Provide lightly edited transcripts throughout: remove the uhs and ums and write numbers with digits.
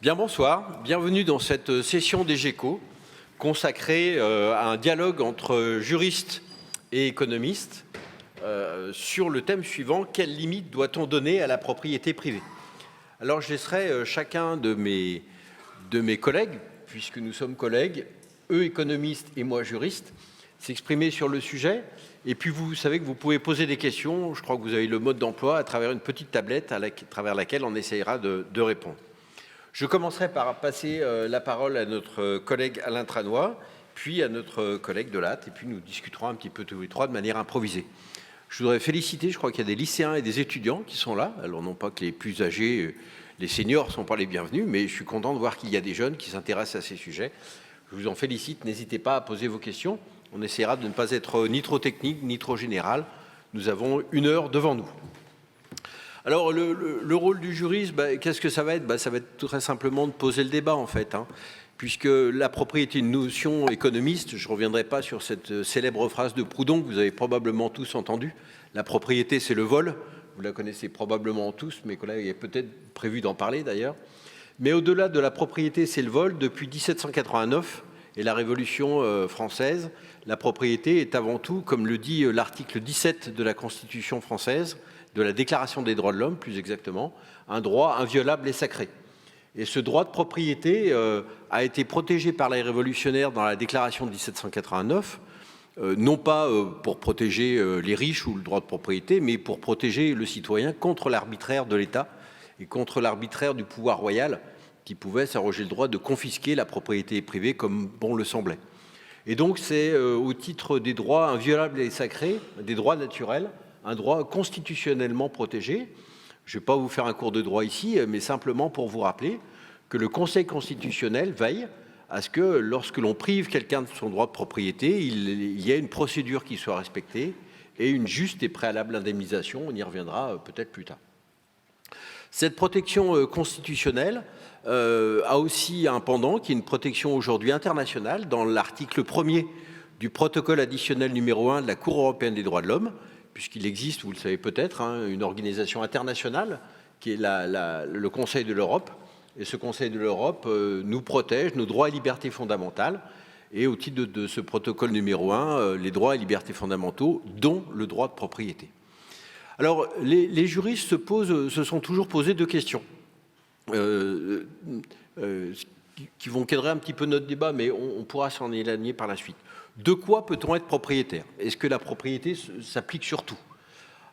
Bien bonsoir, bienvenue dans cette session des GECO consacrée à un dialogue entre juristes et économistes sur le thème suivant: quelles limites doit-on donner à la propriété privée? Alors je laisserai chacun de mes collègues, puisque nous sommes collègues, eux économistes et moi juristes, s'exprimer sur le sujet. Et puis vous savez que vous pouvez poser des questions. Je crois que vous avez le mode d'emploi à travers une petite tablette à travers laquelle on essayera de répondre. Je commencerai par passer la parole à notre collègue Alain Tranois, puis à notre collègue Delatte, et puis nous discuterons un petit peu tous les trois de manière improvisée. Je voudrais féliciter, je crois qu'il y a des lycéens et des étudiants qui sont là. Alors non pas que les plus âgés, les seniors ne sont pas les bienvenus, mais je suis content de voir qu'il y a des jeunes qui s'intéressent à ces sujets. Je vous en félicite, n'hésitez pas à poser vos questions. On essaiera de ne pas être ni trop technique, ni trop général. Nous avons 1 heure devant nous. Alors, le rôle du juriste, qu'est-ce que ça va être? Ça va être très simplement de poser le débat, en fait. Puisque la propriété est une notion économiste, je ne reviendrai pas sur cette célèbre phrase de Proudhon que vous avez probablement tous entendue. La propriété, c'est le vol. Vous la connaissez probablement tous, mes collègues avaient peut-être prévu d'en parler d'ailleurs. Mais au-delà de la propriété, c'est le vol. Depuis 1789 et la Révolution française, la propriété est avant tout, comme le dit l'article 17 de la Constitution française, de la Déclaration des droits de l'homme, plus exactement, un droit inviolable et sacré. Et ce droit de propriété a été protégé par les révolutionnaires dans la Déclaration de 1789, non pas pour protéger les riches ou le droit de propriété, mais pour protéger le citoyen contre l'arbitraire de l'État et contre l'arbitraire du pouvoir royal qui pouvait s'arroger le droit de confisquer la propriété privée comme bon le semblait. Et donc c'est au titre des droits inviolables et sacrés, des droits naturels, un droit constitutionnellement protégé. Je ne vais pas vous faire un cours de droit ici, mais simplement pour vous rappeler que le Conseil constitutionnel veille à ce que lorsque l'on prive quelqu'un de son droit de propriété, il y ait une procédure qui soit respectée et une juste et préalable indemnisation. On y reviendra peut-être plus tard. Cette protection constitutionnelle a aussi un pendant qui est une protection aujourd'hui internationale dans l'article 1er du protocole additionnel numéro 1 de la Cour européenne des droits de l'homme, puisqu'il existe, vous le savez peut-être, une organisation internationale qui est le Conseil de l'Europe. Et ce Conseil de l'Europe nous protège nos droits et libertés fondamentales. Et au titre de ce protocole numéro 1, les droits et libertés fondamentaux, dont le droit de propriété. Alors, les juristes se sont toujours posé 2 questions qui vont cadrer un petit peu notre débat, mais on pourra s'en éloigner par la suite. De quoi peut-on être propriétaire? Est-ce que la propriété s'applique sur tout?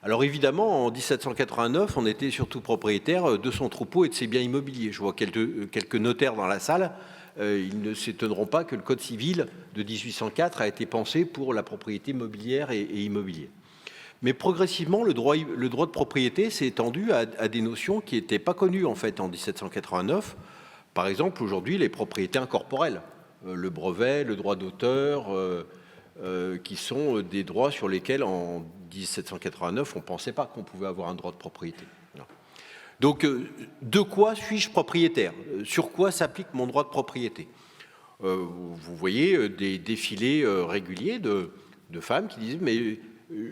Alors évidemment, en 1789, on était surtout propriétaire de son troupeau et de ses biens immobiliers. Je vois quelques notaires dans la salle. Ils ne s'étonneront pas que le Code civil de 1804 a été pensé pour la propriété mobilière et immobilière. Mais progressivement, le droit de propriété s'est étendu à des notions qui n'étaient pas connues en fait en 1789. Par exemple, aujourd'hui, les propriétés incorporelles, le brevet, le droit d'auteur, qui sont des droits sur lesquels en 1789 on ne pensait pas qu'on pouvait avoir un droit de propriété. Voilà. Donc, de quoi suis-je propriétaire? Sur quoi s'applique mon droit de propriété? Vous voyez des défilés réguliers de femmes qui disent « mais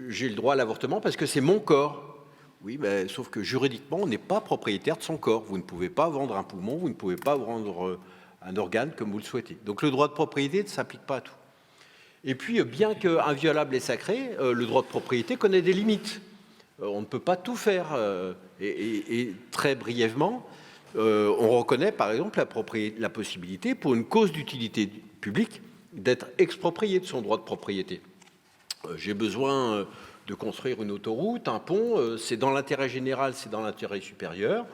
j'ai le droit à l'avortement parce que c'est mon corps ». Oui, mais sauf que juridiquement, on n'est pas propriétaire de son corps. Vous ne pouvez pas vendre un poumon, vous ne pouvez pas vendre un organe comme vous le souhaitez. Donc le droit de propriété ne s'applique pas à tout. Et puis, bien qu'inviolable et sacré, le droit de propriété connaît des limites. On ne peut pas tout faire. Et très brièvement, on reconnaît par exemple la possibilité pour une cause d'utilité publique d'être exproprié de son droit de propriété. J'ai besoin de construire une autoroute, un pont, c'est dans l'intérêt général, c'est dans l'intérêt supérieur.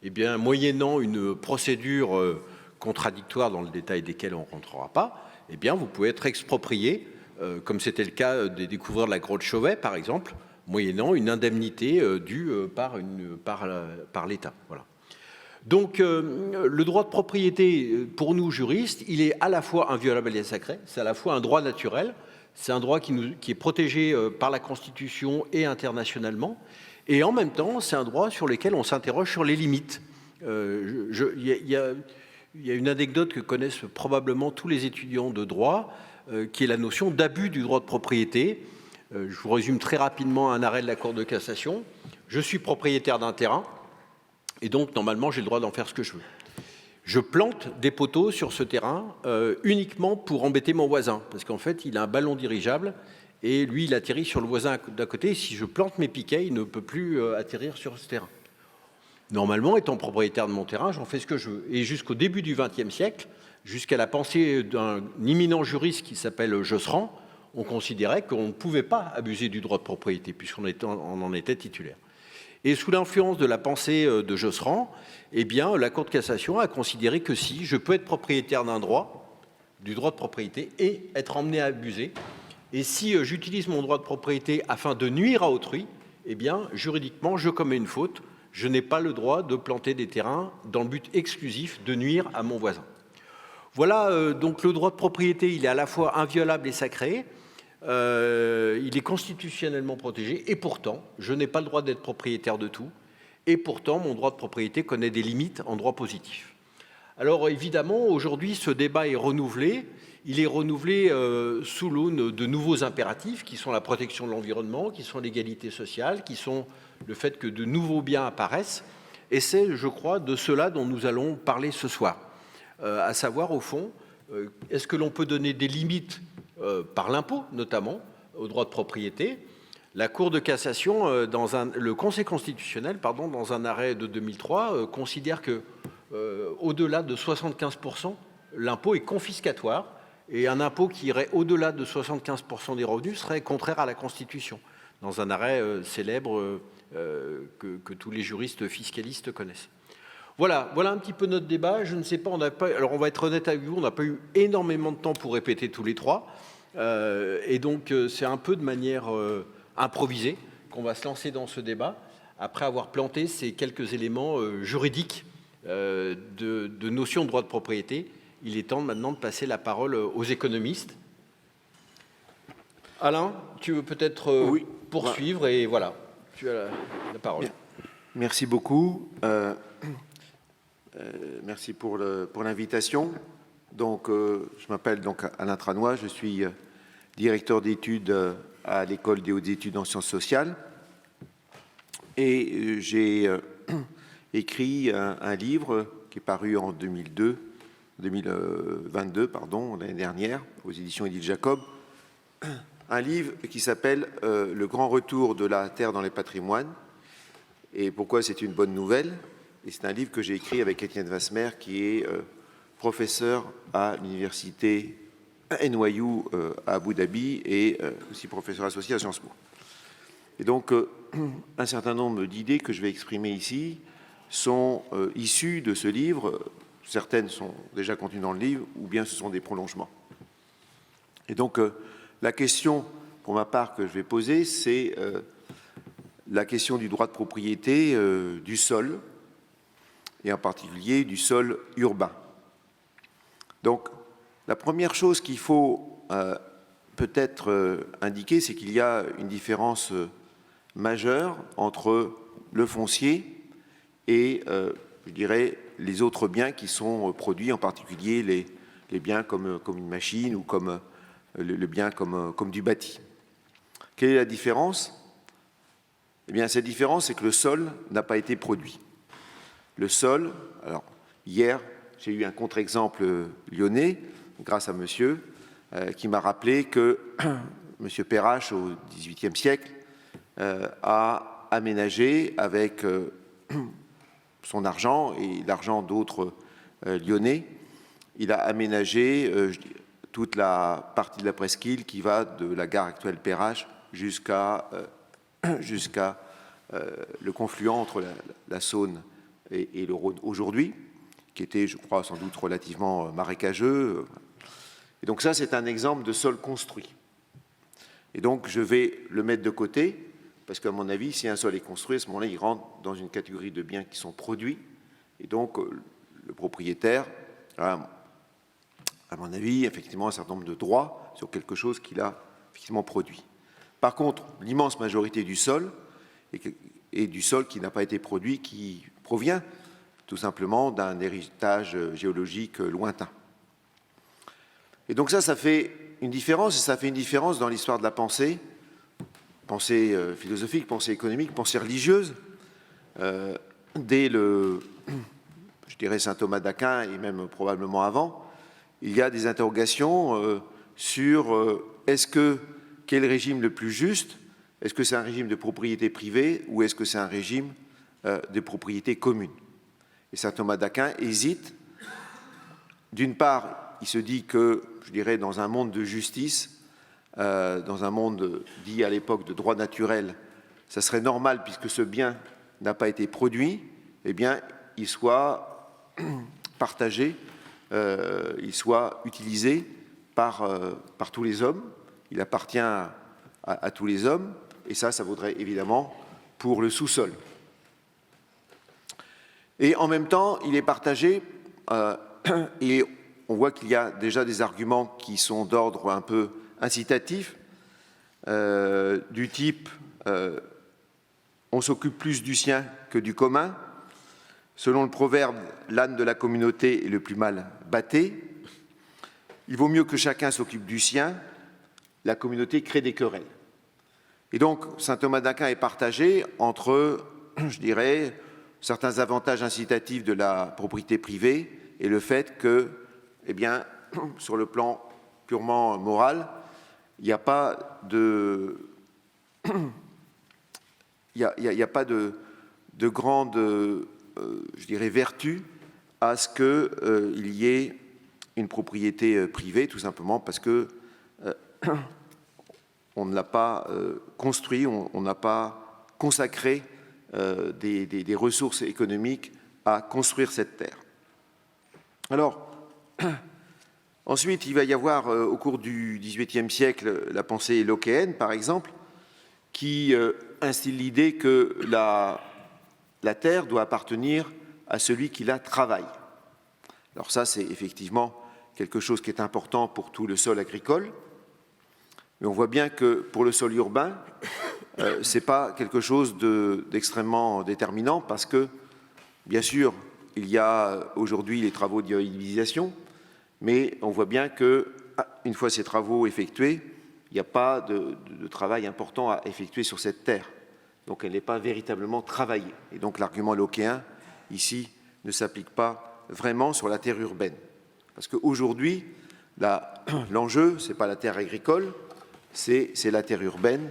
Eh bien, moyennant une procédure contradictoire dans le détail desquelles on ne rentrera pas, eh bien, vous pouvez être exproprié, comme c'était le cas des découvreurs de la grotte Chauvet, par exemple, moyennant une indemnité due par l'État. Voilà. Donc, le droit de propriété, pour nous juristes, il est à la fois inviolable et sacré, c'est à la fois un droit naturel, c'est un droit qui est protégé par la Constitution et internationalement, et en même temps, c'est un droit sur lequel on s'interroge sur les limites. Il y a une anecdote que connaissent probablement tous les étudiants de droit, qui est la notion d'abus du droit de propriété. Je vous résume très rapidement un arrêt de la Cour de cassation. Je suis propriétaire d'un terrain, et donc normalement j'ai le droit d'en faire ce que je veux. Je plante des poteaux sur ce terrain uniquement pour embêter mon voisin, parce qu'en fait, il a un ballon dirigeable et lui, il atterrit sur le voisin d'à côté. Et si je plante mes piquets, il ne peut plus atterrir sur ce terrain. Normalement, étant propriétaire de mon terrain, j'en fais ce que je veux. Et jusqu'au début du XXe siècle, jusqu'à la pensée d'un imminent juriste qui s'appelle Josserand, on considérait qu'on ne pouvait pas abuser du droit de propriété, puisqu'on en était titulaire. Et sous l'influence de la pensée de Josserand, eh bien, la Cour de cassation a considéré que si je peux être propriétaire d'un droit, du droit de propriété, et être emmené à abuser, et si j'utilise mon droit de propriété afin de nuire à autrui, eh bien, juridiquement, je commets une faute. Je n'ai pas le droit de planter des terrains dans le but exclusif de nuire à mon voisin. Voilà, donc le droit de propriété, il est à la fois inviolable et sacré. Il est constitutionnellement protégé et pourtant, je n'ai pas le droit d'être propriétaire de tout et pourtant, mon droit de propriété connaît des limites en droit positif. Alors évidemment, aujourd'hui, ce débat est renouvelé. Il est renouvelé sous l'aune de nouveaux impératifs qui sont la protection de l'environnement, qui sont l'égalité sociale, qui sont le fait que de nouveaux biens apparaissent. Et c'est, je crois, de cela dont nous allons parler ce soir. À savoir, au fond, est-ce que l'on peut donner des limites par l'impôt, notamment, au droit de propriété? La Cour de cassation, le Conseil constitutionnel, pardon, dans un arrêt de 2003, considère que au-delà de 75%, l'impôt est confiscatoire et un impôt qui irait au-delà de 75% des revenus serait contraire à la Constitution, dans un arrêt célèbre que tous les juristes fiscalistes connaissent. Voilà un petit peu notre débat. Je ne sais pas, alors on va être honnête avec vous, on n'a pas eu énormément de temps pour répéter tous les trois. Et donc c'est un peu de manière improvisée qu'on va se lancer dans ce débat, après avoir planté ces quelques éléments juridiques de notions de droit de propriété. Il est temps maintenant de passer la parole aux économistes. Alain, tu veux peut-être poursuivre et voilà, tu as la parole. Merci beaucoup. Merci pour l'invitation. Donc, je m'appelle donc Alain Tranois, je suis directeur d'études à l'École des hautes études en sciences sociales et j'ai écrit un livre qui est paru en 2022, l'année dernière, aux éditions Édith Jacob, un livre qui s'appelle « Le grand retour de la terre dans les patrimoines ». Et pourquoi c'est une bonne nouvelle? Et c'est un livre que j'ai écrit avec Étienne Vasmer, qui est professeur à l'université NYU à Abu Dhabi et aussi professeur associé à Sciences Po. Et donc, un certain nombre d'idées que je vais exprimer ici sont issues de ce livre. Certaines sont déjà contenues dans le livre, ou bien ce sont des prolongements. Et donc, la question, pour ma part, que je vais poser, c'est la question du droit de propriété du sol, et en particulier du sol urbain. Donc, la première chose qu'il faut peut-être indiquer, c'est qu'il y a une différence majeure entre le foncier et, je dirais, les autres biens qui sont produits, en particulier les biens comme une machine ou comme le bien comme du bâti. Quelle est la différence? Eh bien, cette différence, c'est que le sol n'a pas été produit. Le sol, alors hier, j'ai eu un contre-exemple lyonnais, grâce à monsieur, qui m'a rappelé que monsieur Perrache, au XVIIIe siècle, a aménagé avec son argent et l'argent d'autres lyonnais, il a aménagé toute la partie de la presqu'île qui va de la gare actuelle Perrache jusqu'à le confluent entre la Saône et le Rhône aujourd'hui, qui était, je crois, sans doute relativement marécageux. Et donc ça, c'est un exemple de sol construit. Et donc, je vais le mettre de côté, parce qu'à mon avis, si un sol est construit, à ce moment-là, il rentre dans une catégorie de biens qui sont produits. Et donc, le propriétaire a, à mon avis, effectivement, un certain nombre de droits sur quelque chose qu'il a effectivement produit. Par contre, l'immense majorité du sol et du sol qui n'a pas été produit, qui provient tout simplement d'un héritage géologique lointain. Et donc ça fait une différence, et ça fait une différence dans l'histoire de la pensée philosophique, pensée économique, pensée religieuse, dès le je dirais saint Thomas d'Aquin et même probablement avant, il y a des interrogations sur quel régime le plus juste? Est-ce que c'est un régime de propriété privée ou est-ce que c'est un régime de propriété commune? Et saint Thomas d'Aquin hésite. D'une part, il se dit que, je dirais, dans un monde de justice, dans un monde dit à l'époque de droit naturel, ça serait normal, puisque ce bien n'a pas été produit, eh bien, il soit partagé, il soit utilisé par tous les hommes. Il appartient à tous les hommes, et ça vaudrait évidemment pour le sous-sol. Et en même temps, il est partagé, et on voit qu'il y a déjà des arguments qui sont d'ordre un peu incitatif, du type on s'occupe plus du sien que du commun. Selon le proverbe, l'âne de la communauté est le plus mal bâté. Il vaut mieux que chacun s'occupe du sien, la communauté crée des querelles. Et donc, saint Thomas d'Aquin est partagé entre, je dirais, certains avantages incitatifs de la propriété privée et le fait que, eh bien, sur le plan purement moral, il n'y a pas de... Il n'y a pas de grande, je dirais, vertu à ce qu'il y ait une propriété privée, tout simplement parce que on ne l'a pas construit, on n'a pas consacré des ressources économiques à construire cette terre. Alors, ensuite, il va y avoir, au cours du XVIIIe siècle, la pensée lockéenne, par exemple, qui instille l'idée que la terre doit appartenir à celui qui la travaille. Alors ça, c'est effectivement quelque chose qui est important pour tout le sol agricole, mais on voit bien que pour le sol urbain, ce n'est pas quelque chose d'extrêmement déterminant parce que, bien sûr, il y a aujourd'hui les travaux d'immobilisation, mais on voit bien qu'une fois ces travaux effectués, il n'y a pas de travail important à effectuer sur cette terre. Donc elle n'est pas véritablement travaillée. Et donc l'argument lockéen, ici, ne s'applique pas vraiment sur la terre urbaine. Parce qu'aujourd'hui, l'enjeu, ce n'est pas la terre agricole, c'est la terre urbaine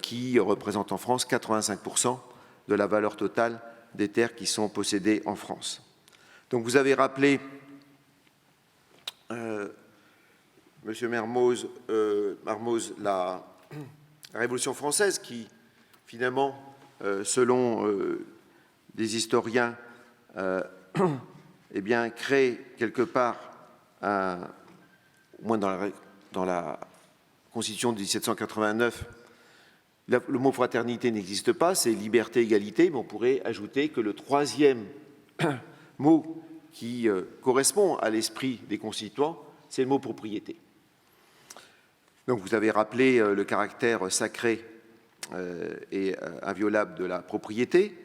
qui représente en France 85% de la valeur totale des terres qui sont possédées en France. Donc vous avez rappelé, Monsieur Marmoz, la Révolution française qui, finalement, selon des historiens, eh bien, crée quelque part, au moins dans la Constitution de 1789, le mot fraternité n'existe pas, c'est liberté, égalité, mais on pourrait ajouter que le troisième mot qui correspond à l'esprit des constituants, c'est le mot propriété. Donc vous avez rappelé le caractère sacré et inviolable de la propriété.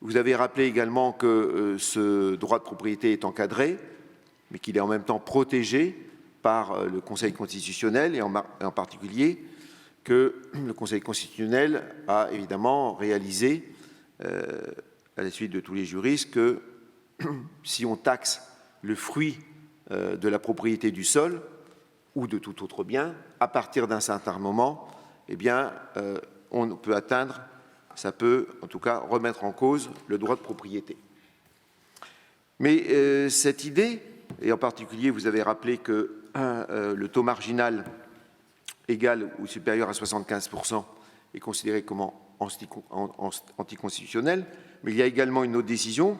Vous avez rappelé également que ce droit de propriété est encadré, mais qu'il est en même temps protégé par le Conseil constitutionnel, et en particulier que le Conseil constitutionnel a évidemment réalisé, à la suite de tous les juristes, que si on taxe le fruit de la propriété du sol ou de tout autre bien, à partir d'un certain moment, eh bien, on peut atteindre, ça peut en tout cas remettre en cause le droit de propriété. Mais cette idée, et en particulier vous avez rappelé que le taux marginal égal ou supérieur à 75% est considéré comme anticonstitutionnel, mais il y a également une autre décision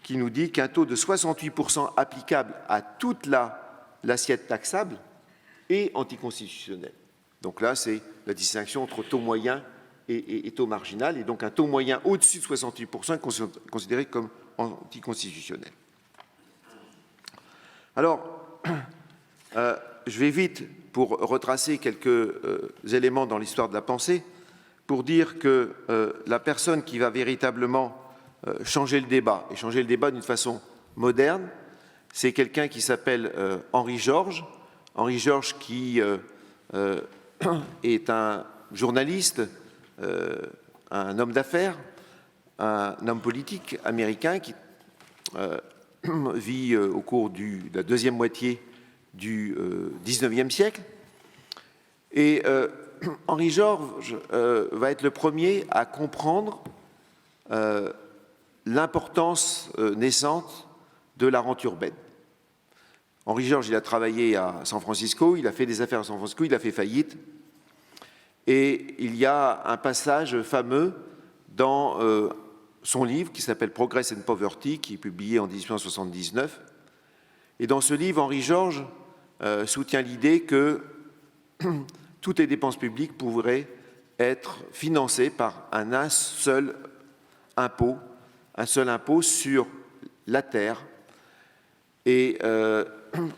qui nous dit qu'un taux de 68% applicable à toute l'assiette taxable est anticonstitutionnel. Donc là, c'est la distinction entre taux moyen et taux marginal, et donc un taux moyen au-dessus de 68% est considéré comme anticonstitutionnel. Alors, je vais vite pour retracer quelques éléments dans l'histoire de la pensée, pour dire que la personne qui va véritablement changer le débat, et changer le débat d'une façon moderne, c'est quelqu'un qui s'appelle Henri Georges. Henri Georges qui est un journaliste, un homme d'affaires, un homme politique américain vit au cours de la deuxième moitié du XIXe siècle. Et Henri Georges va être le premier à comprendre l'importance naissante de la rente urbaine. Henri Georges, il a travaillé à San Francisco, il a fait des affaires à San Francisco, il a fait faillite. Et il y a un passage fameux dans son livre qui s'appelle Progress and Poverty, qui est publié en 1879. Et dans ce livre, Henri Georges soutient l'idée que toutes les dépenses publiques pourraient être financées par un seul impôt sur la terre. Et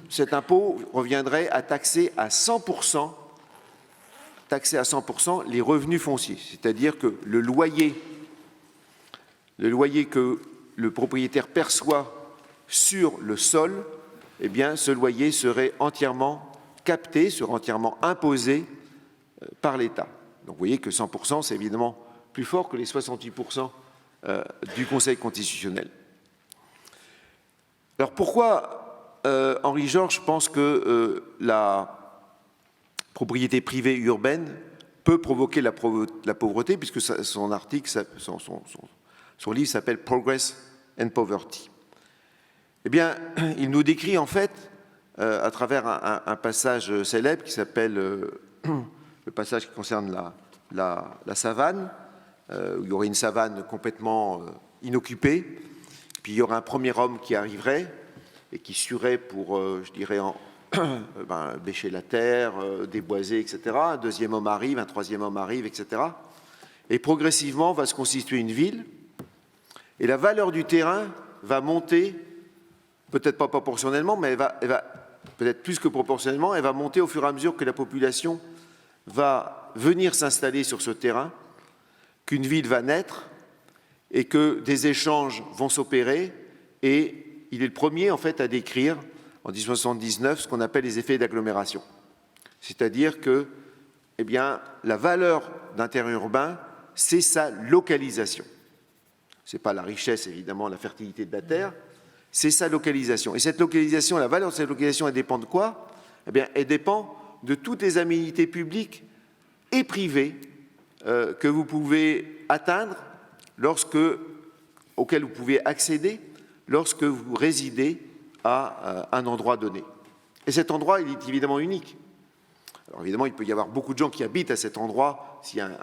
cet impôt reviendrait à taxer à 100% les revenus fonciers, c'est-à-dire que le loyer que le propriétaire perçoit sur le sol, eh bien, ce loyer serait entièrement capté, serait entièrement imposé par l'État. Donc vous voyez que 100%, c'est évidemment plus fort que les 68% du Conseil constitutionnel. Alors pourquoi Henri Georges pense que la propriété privée urbaine peut provoquer la pauvreté, puisque son livre s'appelle Progress and Poverty. Eh bien, il nous décrit en fait, à travers un passage célèbre qui s'appelle le passage qui concerne la savane, où il y aurait une savane complètement inoccupée, puis il y aurait un premier homme qui arriverait et qui suerait pour, je dirais, bêcher la terre, déboiser, etc. Un deuxième homme arrive, un troisième homme arrive, etc. Et progressivement va se constituer une ville, et la valeur du terrain va monter, peut-être pas proportionnellement, mais elle va peut-être plus que proportionnellement, elle va monter au fur et à mesure que la population va venir s'installer sur ce terrain, qu'une ville va naître et que des échanges vont s'opérer. Et il est le premier en fait à décrire en 1879 ce qu'on appelle les effets d'agglomération. C'est-à-dire que eh bien, la valeur d'un terrain urbain, c'est sa localisation. Ce n'est pas la richesse, évidemment, la fertilité de la terre, c'est sa localisation. Et cette localisation, la valeur de cette localisation, elle dépend de quoi? Eh bien, elle dépend de toutes les aménités publiques et privées que vous pouvez atteindre, auxquelles vous pouvez accéder lorsque vous résidez à un endroit donné. Et cet endroit, il est évidemment unique. Alors évidemment, il peut y avoir beaucoup de gens qui habitent à cet endroit, s'il y a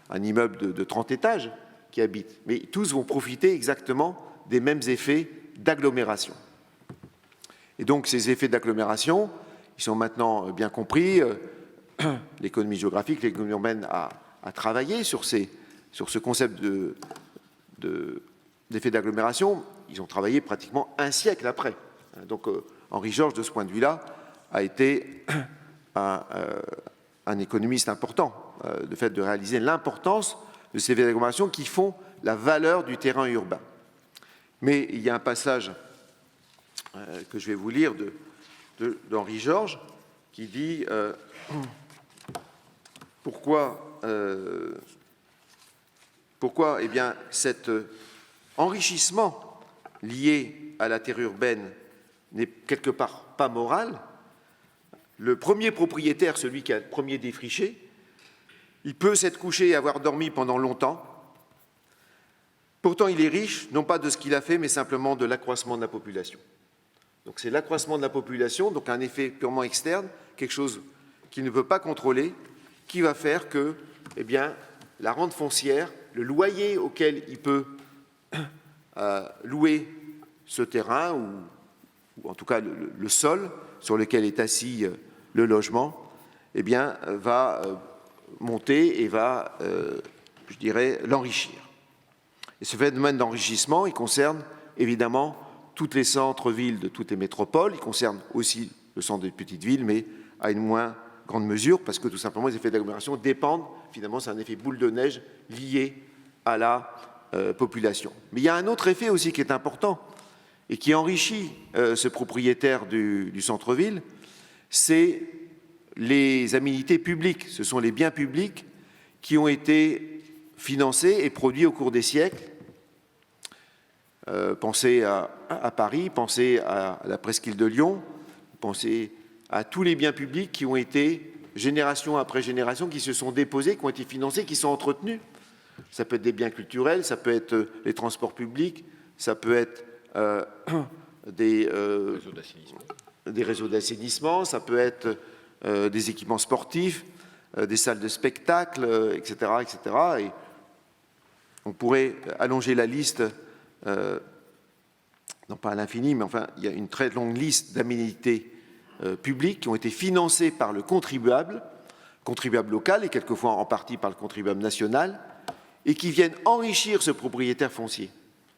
un immeuble de 30 étages qui habitent, mais tous vont profiter exactement des mêmes effets d'agglomération. Et donc ces effets d'agglomération, ils sont maintenant bien compris. L'économie géographique, l'économie urbaine a travaillé sur ce concept d'effet d'agglomération. Ils ont travaillé pratiquement un siècle après. Donc Henri Georges, de ce point de vue-là, a été un économiste important, le fait de réaliser l'importance de ces effets d'agglomération qui font la valeur du terrain urbain. Mais il y a un passage que je vais vous lire d'Henri Georges qui dit pourquoi eh bien, cet enrichissement lié à la terre urbaine n'est quelque part pas moral. Le premier propriétaire, celui qui a le premier défriché, il peut s'être couché et avoir dormi pendant longtemps. Pourtant, il est riche, non pas de ce qu'il a fait, mais simplement de l'accroissement de la population. Donc c'est l'accroissement de la population, donc un effet purement externe, quelque chose qu'il ne peut pas contrôler, qui va faire que eh bien, la rente foncière, le loyer auquel il peut louer ce terrain, ou en tout cas le sol sur lequel est assis le logement, eh bien, va monter et va, je dirais, l'enrichir. Et ce phénomène d'enrichissement, il concerne évidemment toutes les centres-villes de toutes les métropoles, il concerne aussi le centre des petites villes, mais à une moins grande mesure, parce que tout simplement les effets d'agglomération dépendent, finalement c'est un effet boule de neige lié à la population. Mais il y a un autre effet aussi qui est important et qui enrichit ce propriétaire du centre-ville, c'est les aménités publiques, ce sont les biens publics qui ont été financés et produits au cours des siècles. Pensez à Paris, pensez à la presqu'île de Lyon, pensez à tous les biens publics qui ont été, génération après génération, qui se sont déposés, qui ont été financés, qui sont entretenus. Ça peut être des biens culturels, ça peut être les transports publics, ça peut être des réseaux d'assainissement, ça peut être des équipements sportifs, des salles de spectacle, etc., etc. Et on pourrait allonger la liste, non pas à l'infini, mais enfin, il y a une très longue liste d'aménités publiques qui ont été financées par le contribuable local et quelquefois en partie par le contribuable national, et qui viennent enrichir ce propriétaire foncier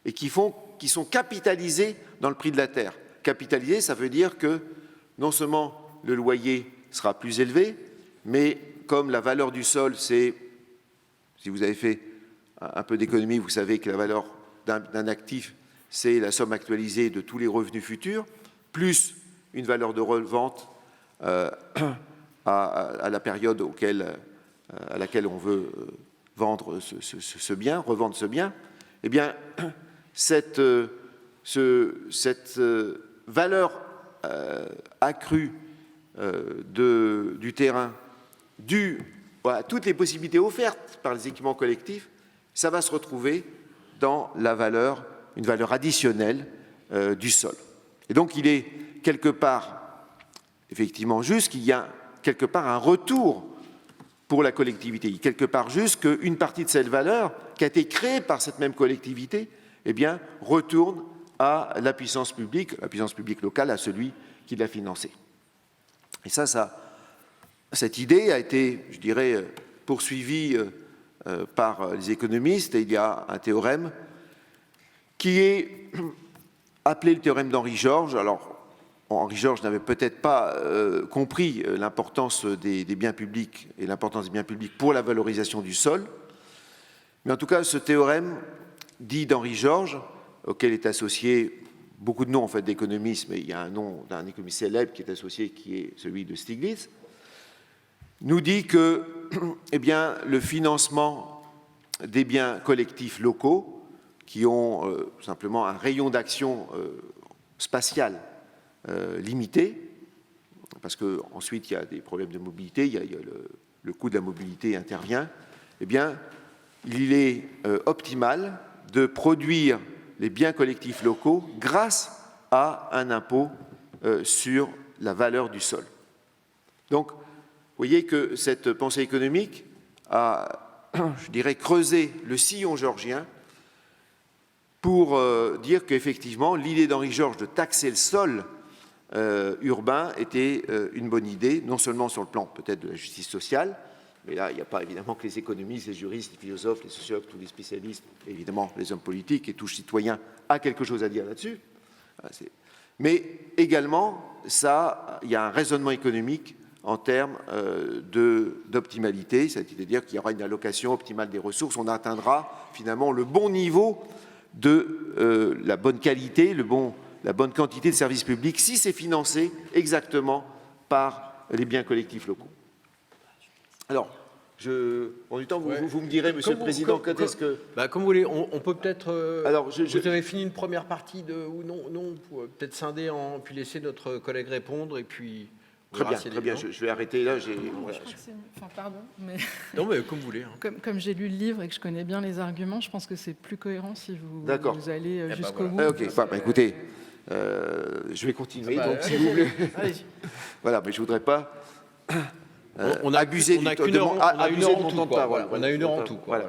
et qui sont capitalisés dans le prix de la terre. Capitalisés, ça veut dire que non seulement le loyer sera plus élevé, mais comme la valeur du sol, c'est, si vous avez fait un peu d'économie, vous savez que la valeur d'un actif, c'est la somme actualisée de tous les revenus futurs, plus une valeur de revente à la période à laquelle on veut vendre ce bien, revendre ce bien. Eh bien, cette valeur accrue du terrain, due à toutes les possibilités offertes par les équipements collectifs, ça va se retrouver dans une valeur additionnelle du sol. Et donc, il est quelque part, effectivement, juste qu'il y a quelque part un retour pour la collectivité. Il est quelque part juste qu'une partie de cette valeur qui a été créée par cette même collectivité, eh bien, retourne à la puissance publique locale, à celui qui l'a financée. Et cette idée a été, je dirais, poursuivie par les économistes, et il y a un théorème qui est appelé le théorème d'Henri George. Alors, Henri George n'avait peut-être pas compris l'importance des biens publics et l'importance des biens publics pour la valorisation du sol, mais en tout cas, ce théorème dit d'Henri George, auquel est associé beaucoup de noms en fait, d'économistes, mais il y a un nom d'un économiste célèbre qui est associé, qui est celui de Stiglitz, nous dit que eh bien, le financement des biens collectifs locaux qui ont simplement un rayon d'action spatial limité, parce qu'ensuite il y a des problèmes de mobilité, il y a le coût de la mobilité intervient, eh bien, il est optimal de produire les biens collectifs locaux grâce à un impôt sur la valeur du sol. Donc, vous voyez que cette pensée économique a, je dirais, creusé le sillon georgien pour dire qu'effectivement, l'idée d'Henri George de taxer le sol urbain était une bonne idée, non seulement sur le plan peut-être de la justice sociale, mais là, il n'y a pas évidemment que les économistes, les juristes, les philosophes, les sociologues, tous les spécialistes, évidemment les hommes politiques et tout citoyen a quelque chose à dire là-dessus. Mais également, il y a un raisonnement économique en termes d'optimalité, c'est-à-dire qu'il y aura une allocation optimale des ressources, on atteindra finalement le bon niveau de la bonne qualité, la bonne quantité de services publics si c'est financé exactement par les biens collectifs locaux. Alors, en du temps, vous me direz, Monsieur le Président, quand est-ce que... Comme vous voulez, on peut peut-être... Alors, vous avez fini une première partie ou non, peut-être scinder, puis laisser notre collègue répondre, et puis... Très bien, je vais arrêter là. Voilà. Pardon, mais... Non, mais comme vous voulez. Hein. Comme j'ai lu le livre et que je connais bien les arguments, je pense que c'est plus cohérent si vous allez jusqu'au bout. Ok, écoutez, je vais continuer, donc si vous voulez... Voilà, mais je ne voudrais pas... On a abusé on a de mon temps de parole. On a une heure en tout. Voilà.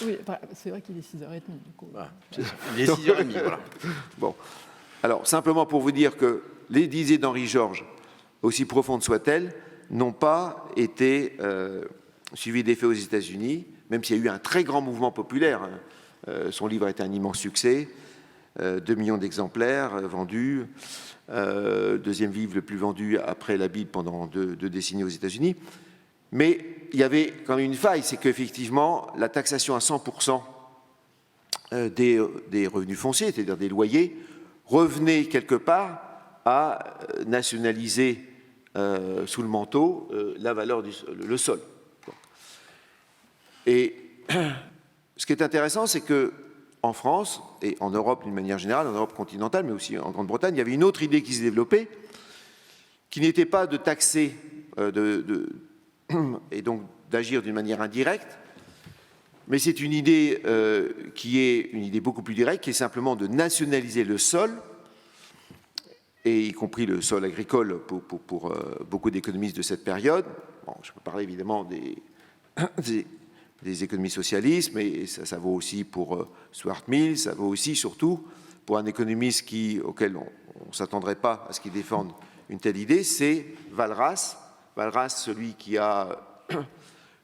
Oui, c'est vrai qu'il est 6h30. Du coup. Il est 6h30, voilà. Bon, alors, simplement pour vous dire que les idées d'Henri George, aussi profondes soient-elles, n'ont pas été suivies d'effet aux États-Unis, même s'il y a eu un très grand mouvement populaire. Son livre a été un immense succès, 2 millions d'exemplaires vendus, deuxième livre le plus vendu après la Bible pendant deux décennies aux États-Unis. Mais il y avait quand même une faille, c'est qu'effectivement, la taxation à 100% des revenus fonciers, c'est-à-dire des loyers, revenait quelque part à nationaliser sous le manteau la valeur le sol. Et ce qui est intéressant, c'est que en France et en Europe d'une manière générale, en Europe continentale, mais aussi en Grande-Bretagne, il y avait une autre idée qui se développait, qui n'était pas de taxer et donc d'agir d'une manière indirecte, mais c'est une idée qui est une idée beaucoup plus directe, qui est simplement de nationaliser le sol, et y compris le sol agricole pour beaucoup d'économistes de cette période. Bon, je peux parler évidemment des économies socialistes, mais ça vaut aussi pour Stuart Mill, ça vaut aussi surtout pour un économiste auquel on ne s'attendrait pas à ce qu'il défende une telle idée, c'est Walras. Walras, celui qui a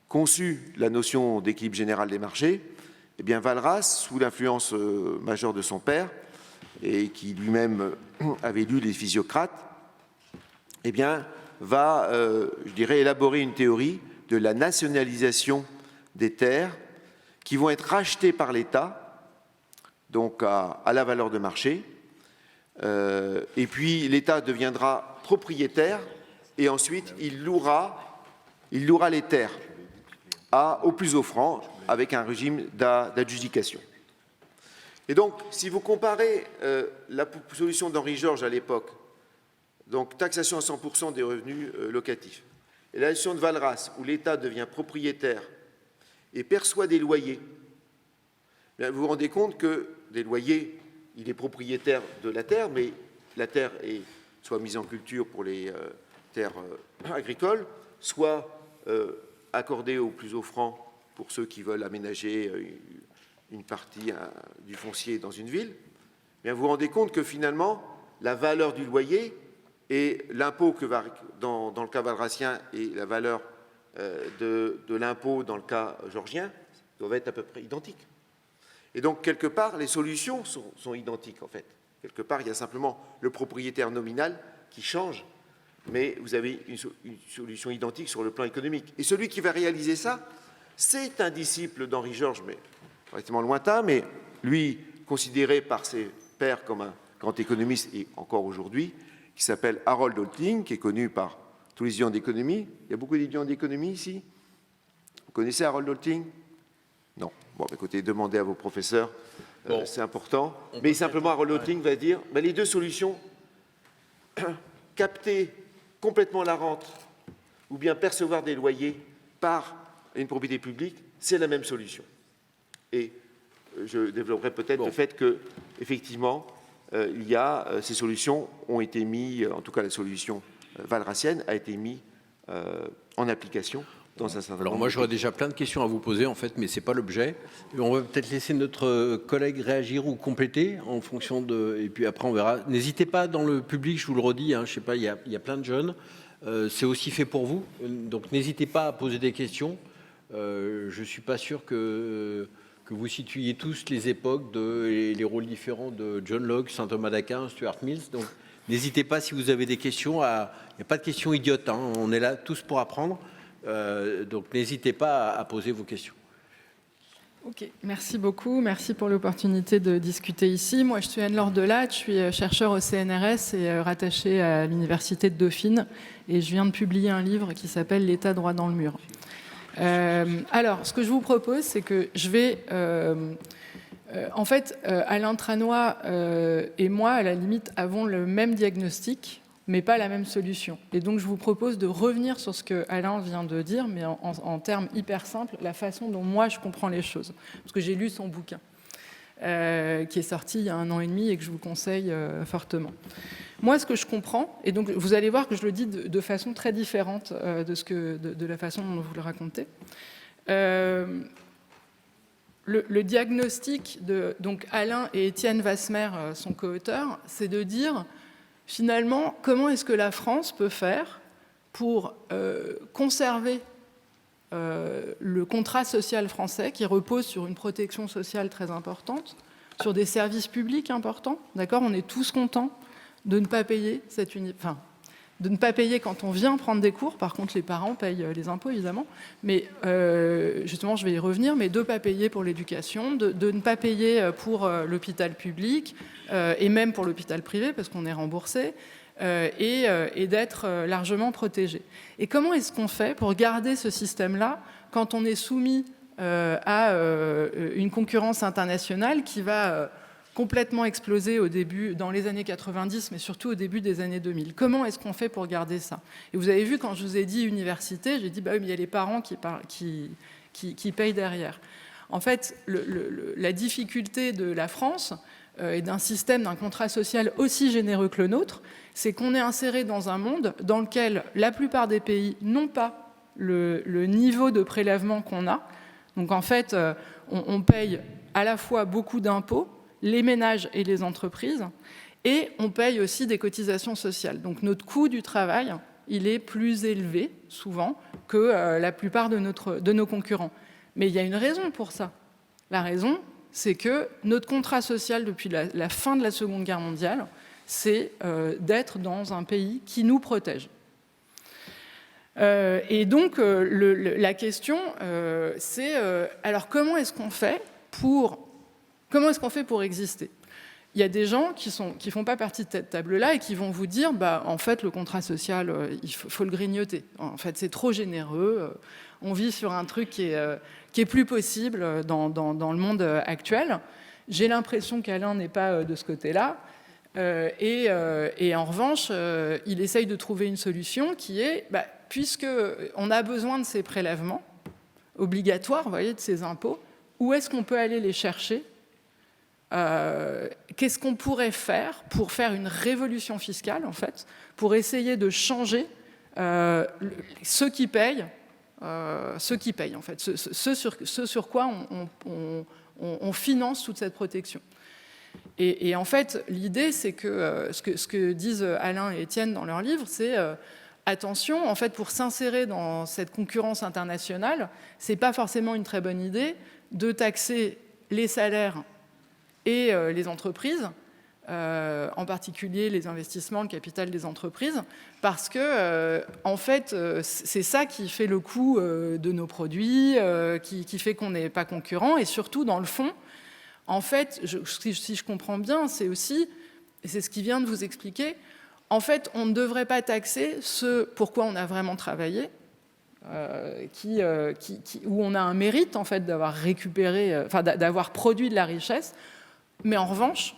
conçu la notion d'équilibre général des marchés. Eh bien, Walras, sous l'influence majeure de son père, et qui lui-même avait lu les Physiocrates, eh bien, va, je dirais, élaborer une théorie de la nationalisation des terres qui vont être rachetées par l'État, donc à la valeur de marché, et puis l'État deviendra propriétaire, et ensuite il louera les terres au plus offrant, avec un régime d'adjudication. Et donc, si vous comparez la solution d'Henri Georges à l'époque, donc taxation à 100% des revenus locatifs, et la solution de Walras, où l'État devient propriétaire et perçoit des loyers, bien, vous vous rendez compte que des loyers, il est propriétaire de la terre, mais la terre est soit mise en culture pour les terres agricoles, soit accordée au plus offrant pour ceux qui veulent aménager une partie du foncier dans une ville. Bien, vous vous rendez compte que finalement, la valeur du loyer et l'impôt que va, dans le cas walrasien, et la valeur de l'impôt dans le cas georgien doivent être à peu près identiques. Et donc, quelque part, les solutions sont identiques, en fait. Quelque part, il y a simplement le propriétaire nominal qui change, mais vous avez une solution identique sur le plan économique. Et celui qui va réaliser ça, c'est un disciple d'Henri Georges, mais relativement lointain, mais lui, considéré par ses pairs comme un grand économiste, et encore aujourd'hui, qui s'appelle Harold Holting, qui est connu par tous les étudiants d'économie. Il y a beaucoup d'étudiants d'économie ici. Vous connaissez Harold Holting? Non. Bon, écoutez, demandez à vos professeurs, bon, c'est important. Mais simplement, Harold Holting va dire, ben, les deux solutions, capter complètement la rente ou bien percevoir des loyers par une propriété publique, c'est la même solution. Et je développerai peut-être le fait que, effectivement, ces solutions ont été mises, en tout cas la solution walrasienne a été mise en application dans un certain nombre. Alors moi, j'aurais déjà plein de questions à vous poser, en fait, mais ce n'est pas l'objet. On va peut-être laisser notre collègue réagir ou compléter en fonction de... Et puis après, on verra. N'hésitez pas dans le public, je vous le redis, hein, je ne sais pas, il y a plein de jeunes. C'est aussi fait pour vous. Donc n'hésitez pas à poser des questions. Je ne suis pas sûr que vous situiez tous les époques et les rôles différents de John Locke, saint Thomas d'Aquin, Stuart Mill. Donc n'hésitez pas si vous avez des questions. Il n'y a pas de questions idiotes, hein, on est là tous pour apprendre. Donc n'hésitez pas à poser vos questions. Ok, merci beaucoup. Merci pour l'opportunité de discuter ici. Moi, je suis Anne-Laure Delatte, je suis chercheur au CNRS et rattachée à l'Université de Dauphine. Et je viens de publier un livre qui s'appelle « L'État droit dans le mur ». Alors, ce que je vous propose, c'est que je vais... en fait, Alain Tranois et moi, à la limite, avons le même diagnostic, mais pas la même solution. Et donc, je vous propose de revenir sur ce que Alain vient de dire, mais en termes hyper simples, la façon dont moi, je comprends les choses. Parce que j'ai lu son bouquin, qui est sorti il y a 1 an et demi et que je vous conseille fortement. Moi, ce que je comprends, et donc vous allez voir que je le dis de façon très différente de la façon dont vous le racontez, le diagnostic de donc Alain et Étienne Wasmer, son co-auteur, c'est de dire, finalement, comment est-ce que la France peut faire pour conserver le contrat social français qui repose sur une protection sociale très importante, sur des services publics importants, d'accord ? On est tous contents de ne pas payer de ne pas payer quand on vient prendre des cours. Par contre, les parents payent les impôts, évidemment. Mais justement, je vais y revenir. Mais de ne pas payer pour l'éducation, de ne pas payer pour l'hôpital public et même pour l'hôpital privé, parce qu'on est remboursé, et d'être largement protégé. Et comment est-ce qu'on fait pour garder ce système-là quand on est soumis à une concurrence internationale qui va complètement explosé dans les années 90, mais surtout au début des années 2000. Comment est-ce qu'on fait pour garder ça? Et vous avez vu, quand je vous ai dit université, j'ai dit, bah oui, mais il y a les parents qui payent derrière. En fait, la difficulté de la France et d'un système, d'un contrat social aussi généreux que le nôtre, c'est qu'on est inséré dans un monde dans lequel la plupart des pays n'ont pas le niveau de prélèvement qu'on a. Donc en fait, on paye à la fois beaucoup d'impôts, les ménages et les entreprises, et on paye aussi des cotisations sociales. Donc notre coût du travail, il est plus élevé, souvent, que la plupart de nos concurrents. Mais il y a une raison pour ça. La raison, c'est que notre contrat social depuis la fin de la Seconde Guerre mondiale, c'est d'être dans un pays qui nous protège. Et donc, la question, c'est alors comment est-ce qu'on fait pour exister? Il y a des gens qui font pas partie de cette table-là et qui vont vous dire, bah, en fait, le contrat social, il faut le grignoter. En fait, c'est trop généreux. On vit sur un truc qui est plus possible dans le monde actuel. J'ai l'impression qu'Alain n'est pas de ce côté-là. Et en revanche, il essaye de trouver une solution qui est, bah, puisqu'on a besoin de ces prélèvements obligatoires, vous voyez, de ces impôts, où est-ce qu'on peut aller les chercher? Qu'est-ce qu'on pourrait faire pour faire une révolution fiscale, en fait, pour essayer de changer ceux qui payent, en fait, ce sur quoi on finance toute cette protection. Et en fait, l'idée, c'est que ce que disent Alain et Étienne dans leur livre, c'est attention, en fait, pour s'insérer dans cette concurrence internationale, c'est pas forcément une très bonne idée de taxer les salaires et les entreprises, en particulier les investissements, le capital des entreprises, parce que, en fait, c'est ça qui fait le coût de nos produits, qui fait qu'on n'est pas concurrent, et surtout, dans le fond, en fait, si je comprends bien, c'est aussi, et c'est ce qu'il vient de vous expliquer, en fait, on ne devrait pas taxer ce pourquoi on a vraiment travaillé, où on a un mérite, en fait, d'avoir récupéré, enfin, d'avoir produit de la richesse, mais en revanche,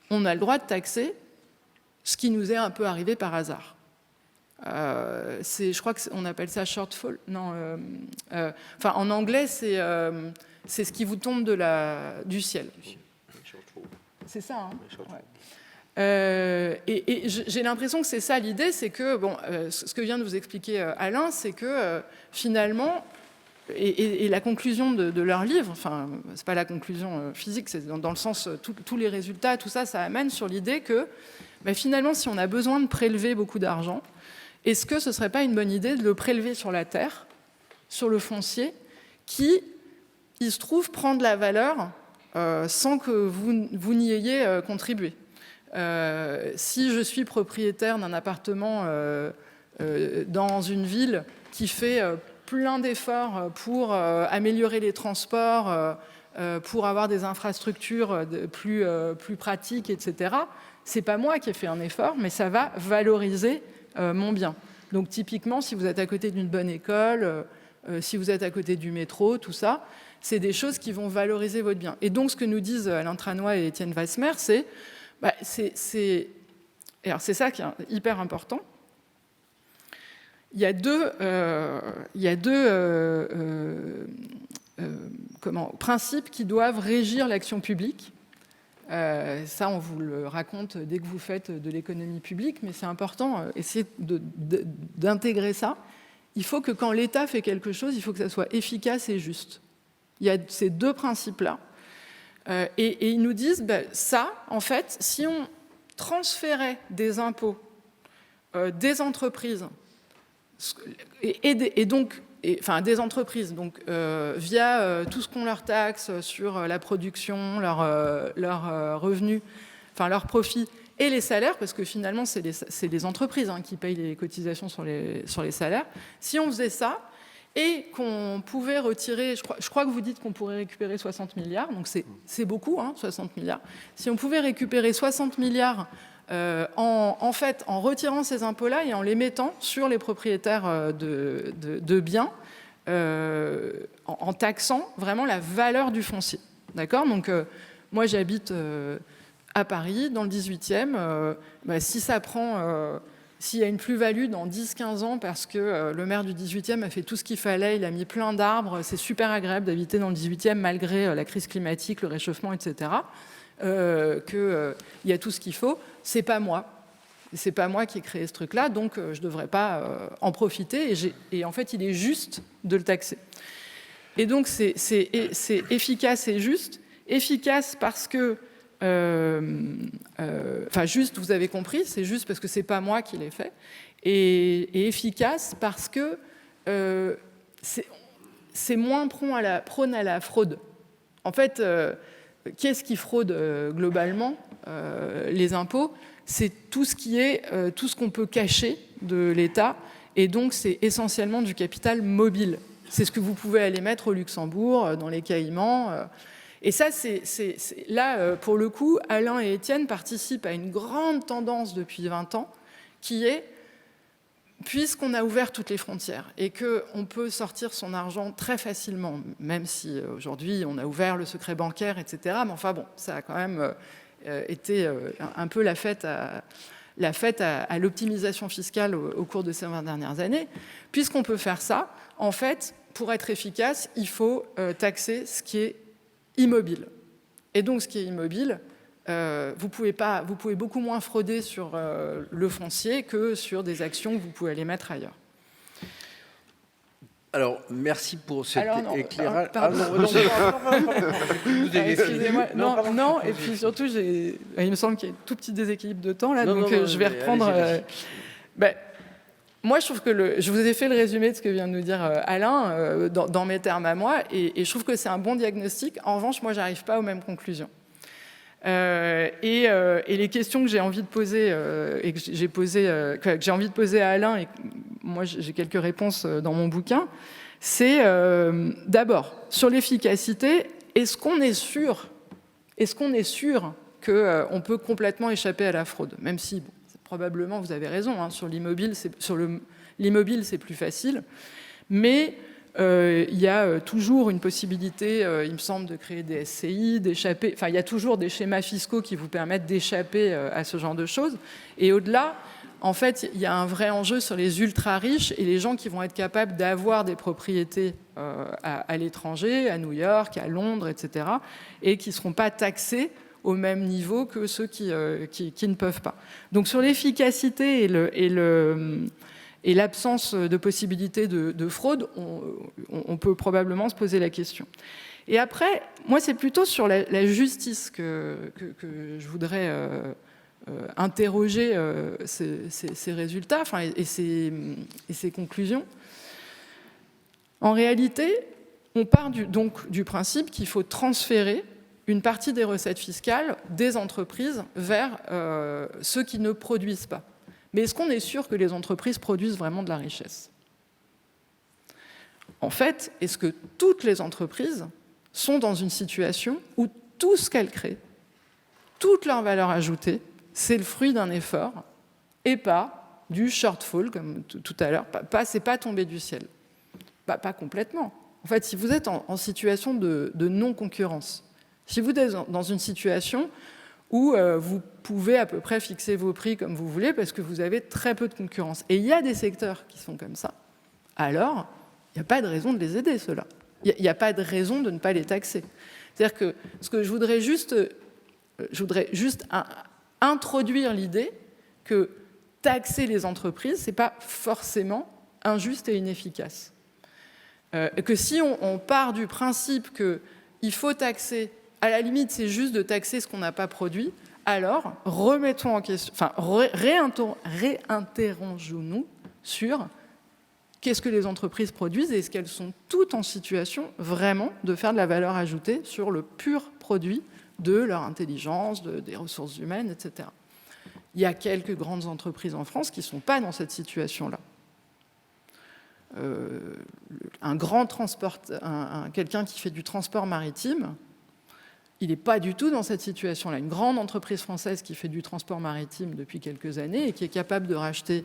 on a le droit de taxer ce qui nous est un peu arrivé par hasard. Je crois qu'on appelle ça shortfall. Non, enfin, en anglais, c'est ce qui vous tombe du ciel. C'est ça, hein, ouais. Et j'ai l'impression que c'est ça l'idée, c'est que, bon, ce que vient de vous expliquer Alain, c'est que finalement, et la conclusion de leur livre, enfin, c'est pas la conclusion physique, c'est dans le sens, tous les résultats, tout ça, ça amène sur l'idée que, ben, finalement, si on a besoin de prélever beaucoup d'argent, est-ce que ce serait pas une bonne idée de le prélever sur la terre, sur le foncier, qui, il se trouve, prend de la valeur sans que vous n'y ayez contribué. Si je suis propriétaire d'un appartement dans une ville qui fait plein d'efforts pour améliorer les transports, pour avoir des infrastructures plus pratiques, etc., c'est pas moi qui ai fait un effort, mais ça va valoriser mon bien. Donc typiquement, si vous êtes à côté d'une bonne école, si vous êtes à côté du métro, tout ça, c'est des choses qui vont valoriser votre bien. Et donc ce que nous disent Alain Tranois et Étienne Weissmer, c'est ça qui est hyper important. Il y a deux principes qui doivent régir l'action publique. Ça, on vous le raconte dès que vous faites de l'économie publique, mais c'est important, essayer d'intégrer ça. Il faut que quand l'État fait quelque chose, il faut que ça soit efficace et juste. Il y a ces deux principes-là. Et ils nous disent, ça, en fait, si on transférait des impôts des entreprises, des entreprises, donc via tout ce qu'on leur taxe sur la production, leurs revenus, enfin leurs profits et les salaires, parce que finalement c'est les entreprises qui payent les cotisations sur les salaires. Si on faisait ça et qu'on pouvait retirer, je crois que vous dites qu'on pourrait récupérer 60 milliards, donc c'est beaucoup, 60 milliards. Si on pouvait récupérer 60 milliards en fait, en retirant ces impôts-là et en les mettant sur les propriétaires de biens, en taxant vraiment la valeur du foncier. D'accord ? Donc, moi, j'habite à Paris, dans le 18e. Si ça prend... S'il y a une plus-value dans 10-15 ans parce que le maire du 18e a fait tout ce qu'il fallait, il a mis plein d'arbres, c'est super agréable d'habiter dans le 18e malgré la crise climatique, le réchauffement, etc., qu'il y a tout ce qu'il faut, c'est pas moi. C'est pas moi qui ai créé ce truc-là, donc je ne devrais pas en profiter. Et en fait, il est juste de le taxer. Et donc, c'est efficace et juste. Efficace parce que... juste, vous avez compris, c'est juste parce que c'est pas moi qui l'ai fait, et efficace parce que c'est moins prône à la fraude. En fait, qui est-ce qui fraude globalement les impôts ? C'est tout ce qu'on peut cacher de l'État, et donc c'est essentiellement du capital mobile. C'est ce que vous pouvez aller mettre au Luxembourg, dans les Caïmans. Et ça, là, pour le coup, Alain et Étienne participent à une grande tendance depuis 20 ans, qui est, puisqu'on a ouvert toutes les frontières et qu'on peut sortir son argent très facilement, même si aujourd'hui on a ouvert le secret bancaire, etc., mais enfin bon, ça a quand même été un peu la fête à l'optimisation fiscale au cours de ces 20 dernières années. Puisqu'on peut faire ça, en fait, pour être efficace, il faut taxer ce qui est immobile. Et donc, ce qui est immobile, vous pouvez beaucoup moins frauder sur le foncier que sur des actions que vous pouvez aller mettre ailleurs. Alors, merci pour cet éclairage. Excusez-moi. Non, et puis surtout, il me semble qu'il y a un tout petit déséquilibre de temps, là, donc je vais reprendre... Moi, je trouve que je vous ai fait le résumé de ce que vient de nous dire Alain dans mes termes à moi, et je trouve que c'est un bon diagnostic. En revanche, moi, j'arrive pas aux mêmes conclusions. Et les questions que j'ai envie de poser et que j'ai envie de poser à Alain, et moi j'ai quelques réponses dans mon bouquin, c'est d'abord sur l'efficacité. Est-ce qu'on est sûr qu'on peut complètement échapper à la fraude, même si probablement vous avez raison, hein, sur l'immobilier c'est plus facile, mais il y a toujours une possibilité, il me semble, de créer des SCI, d'échapper. Enfin, il y a toujours des schémas fiscaux qui vous permettent d'échapper à ce genre de choses. Et au-delà, en fait, il y a un vrai enjeu sur les ultra-riches et les gens qui vont être capables d'avoir des propriétés à l'étranger, à New York, à Londres, etc., et qui ne seront pas taxés au même niveau que ceux qui ne peuvent pas. Donc, sur l'efficacité et l'absence de possibilité de fraude, on peut probablement se poser la question. Et après, moi, c'est plutôt sur la justice que je voudrais interroger ces résultats et ces conclusions. En réalité, on part donc du principe qu'il faut transférer une partie des recettes fiscales des entreprises vers ceux qui ne produisent pas. Mais est-ce qu'on est sûr que les entreprises produisent vraiment de la richesse ? En fait, est-ce que toutes les entreprises sont dans une situation où tout ce qu'elles créent, toute leur valeur ajoutée, c'est le fruit d'un effort et pas du shortfall, comme tout à l'heure, c'est pas tombé du ciel. Pas complètement. En fait, si vous êtes en situation de non-concurrence, si vous êtes dans une situation où vous pouvez à peu près fixer vos prix comme vous voulez parce que vous avez très peu de concurrence. Et il y a des secteurs qui sont comme ça. Alors, il n'y a pas de raison de les aider, ceux-là. Il n'y a pas de raison de ne pas les taxer. C'est-à-dire que ce que je voudrais juste introduire l'idée que taxer les entreprises, ce n'est pas forcément injuste et inefficace. Que si on part du principe qu'il faut taxer, à la limite, c'est juste de taxer ce qu'on n'a pas produit, alors remettons en question, réinterrogeons-nous sur qu'est-ce que les entreprises produisent et est-ce qu'elles sont toutes en situation vraiment de faire de la valeur ajoutée sur le pur produit de leur intelligence, des ressources humaines, etc. Il y a quelques grandes entreprises en France qui ne sont pas dans cette situation-là. Quelqu'un qui fait du transport maritime, il n'est pas du tout dans cette situation-là. Une grande entreprise française qui fait du transport maritime depuis quelques années et qui est capable de racheter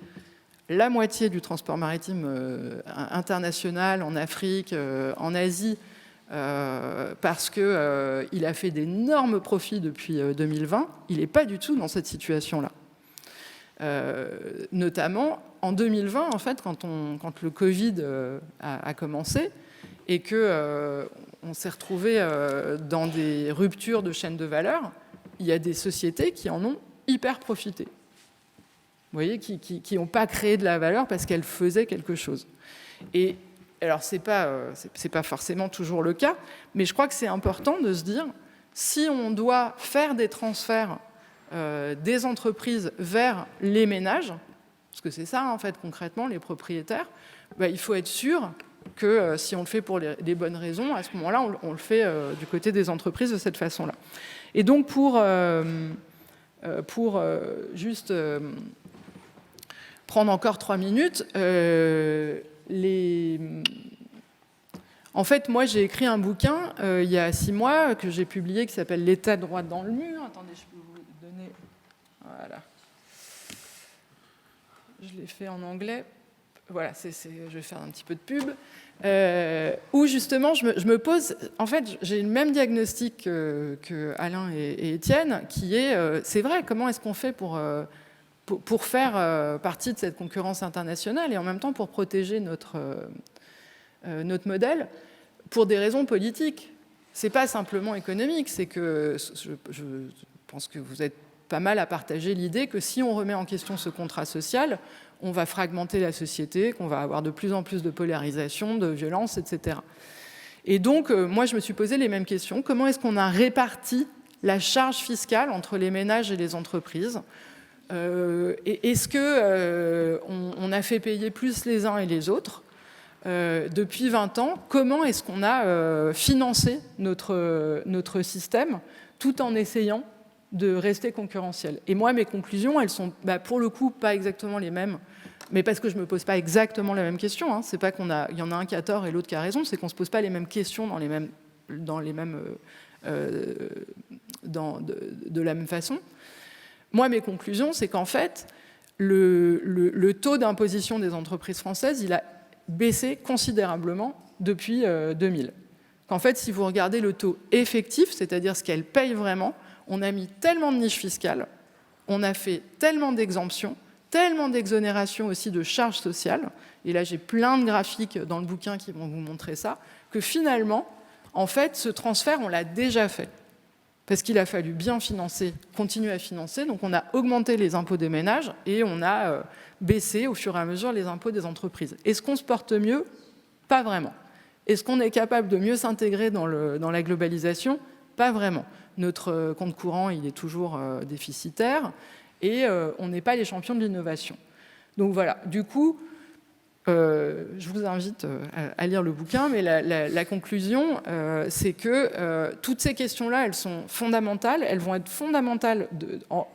la moitié du transport maritime international en Afrique, en Asie, parce qu'il a fait d'énormes profits depuis 2020, il n'est pas du tout dans cette situation-là. Notamment en 2020, en fait, quand le Covid a commencé et qu'on s'est retrouvé dans des ruptures de chaîne de valeur, il y a des sociétés qui en ont hyper profité. Vous voyez, qui n'ont pas créé de la valeur parce qu'elles faisaient quelque chose. Et alors, c'est pas forcément toujours le cas, mais je crois que c'est important de se dire, si on doit faire des transferts des entreprises vers les ménages, parce que c'est ça, en fait, concrètement, les propriétaires, il faut être sûr que si on le fait pour les bonnes raisons, à ce moment-là, on le fait du côté des entreprises de cette façon-là. Et donc, pour juste prendre encore 3 minutes, en fait, moi, j'ai écrit un bouquin il y a 6 mois que j'ai publié qui s'appelle « L'État droit dans le mur ». Attendez, je peux vous donner... Voilà. Je l'ai fait en anglais. Voilà, je vais faire un petit peu de pub. Où, justement, je me pose... En fait, j'ai le même diagnostic que Alain et Étienne, qui est... c'est vrai, comment est-ce qu'on fait pour faire partie de cette concurrence internationale et en même temps pour protéger notre modèle pour des raisons politiques. Ce n'est pas simplement économique, c'est que je pense que vous êtes pas mal à partager l'idée que si on remet en question ce contrat social, on va fragmenter la société, qu'on va avoir de plus en plus de polarisation, de violence, etc. Et donc, moi, je me suis posé les mêmes questions. Comment est-ce qu'on a réparti la charge fiscale entre les ménages et les entreprises ? Est-ce qu'on a fait payer plus les uns et les autres depuis 20 ans? Comment est-ce qu'on a financé notre système tout en essayant de rester concurrentiel? Et moi, mes conclusions, elles sont pour le coup pas exactement les mêmes, mais parce que je ne me pose pas exactement la même question. Hein. C'est pas qu'il y en a un qui a tort et l'autre qui a raison, c'est qu'on ne se pose pas les mêmes questions de la même façon. Moi, mes conclusions, c'est qu'en fait, le taux d'imposition des entreprises françaises, il a baissé considérablement depuis 2000. Qu'en fait, si vous regardez le taux effectif, c'est-à-dire ce qu'elles payent vraiment, on a mis tellement de niches fiscales, on a fait tellement d'exemptions, tellement d'exonérations aussi de charges sociales, et là j'ai plein de graphiques dans le bouquin qui vont vous montrer ça, que finalement, en fait, ce transfert, on l'a déjà fait. Parce qu'il a fallu bien financer, continuer à financer. Donc on a augmenté les impôts des ménages et on a baissé au fur et à mesure les impôts des entreprises. Est-ce qu'on se porte mieux? Pas vraiment. Est-ce qu'on est capable de mieux s'intégrer dans la globalisation? Pas vraiment. Notre compte courant, il est toujours déficitaire et on n'est pas les champions de l'innovation. Donc voilà, du coup, je vous invite à lire le bouquin, mais la conclusion, c'est que toutes ces questions-là, elles sont fondamentales. Elles vont être fondamentales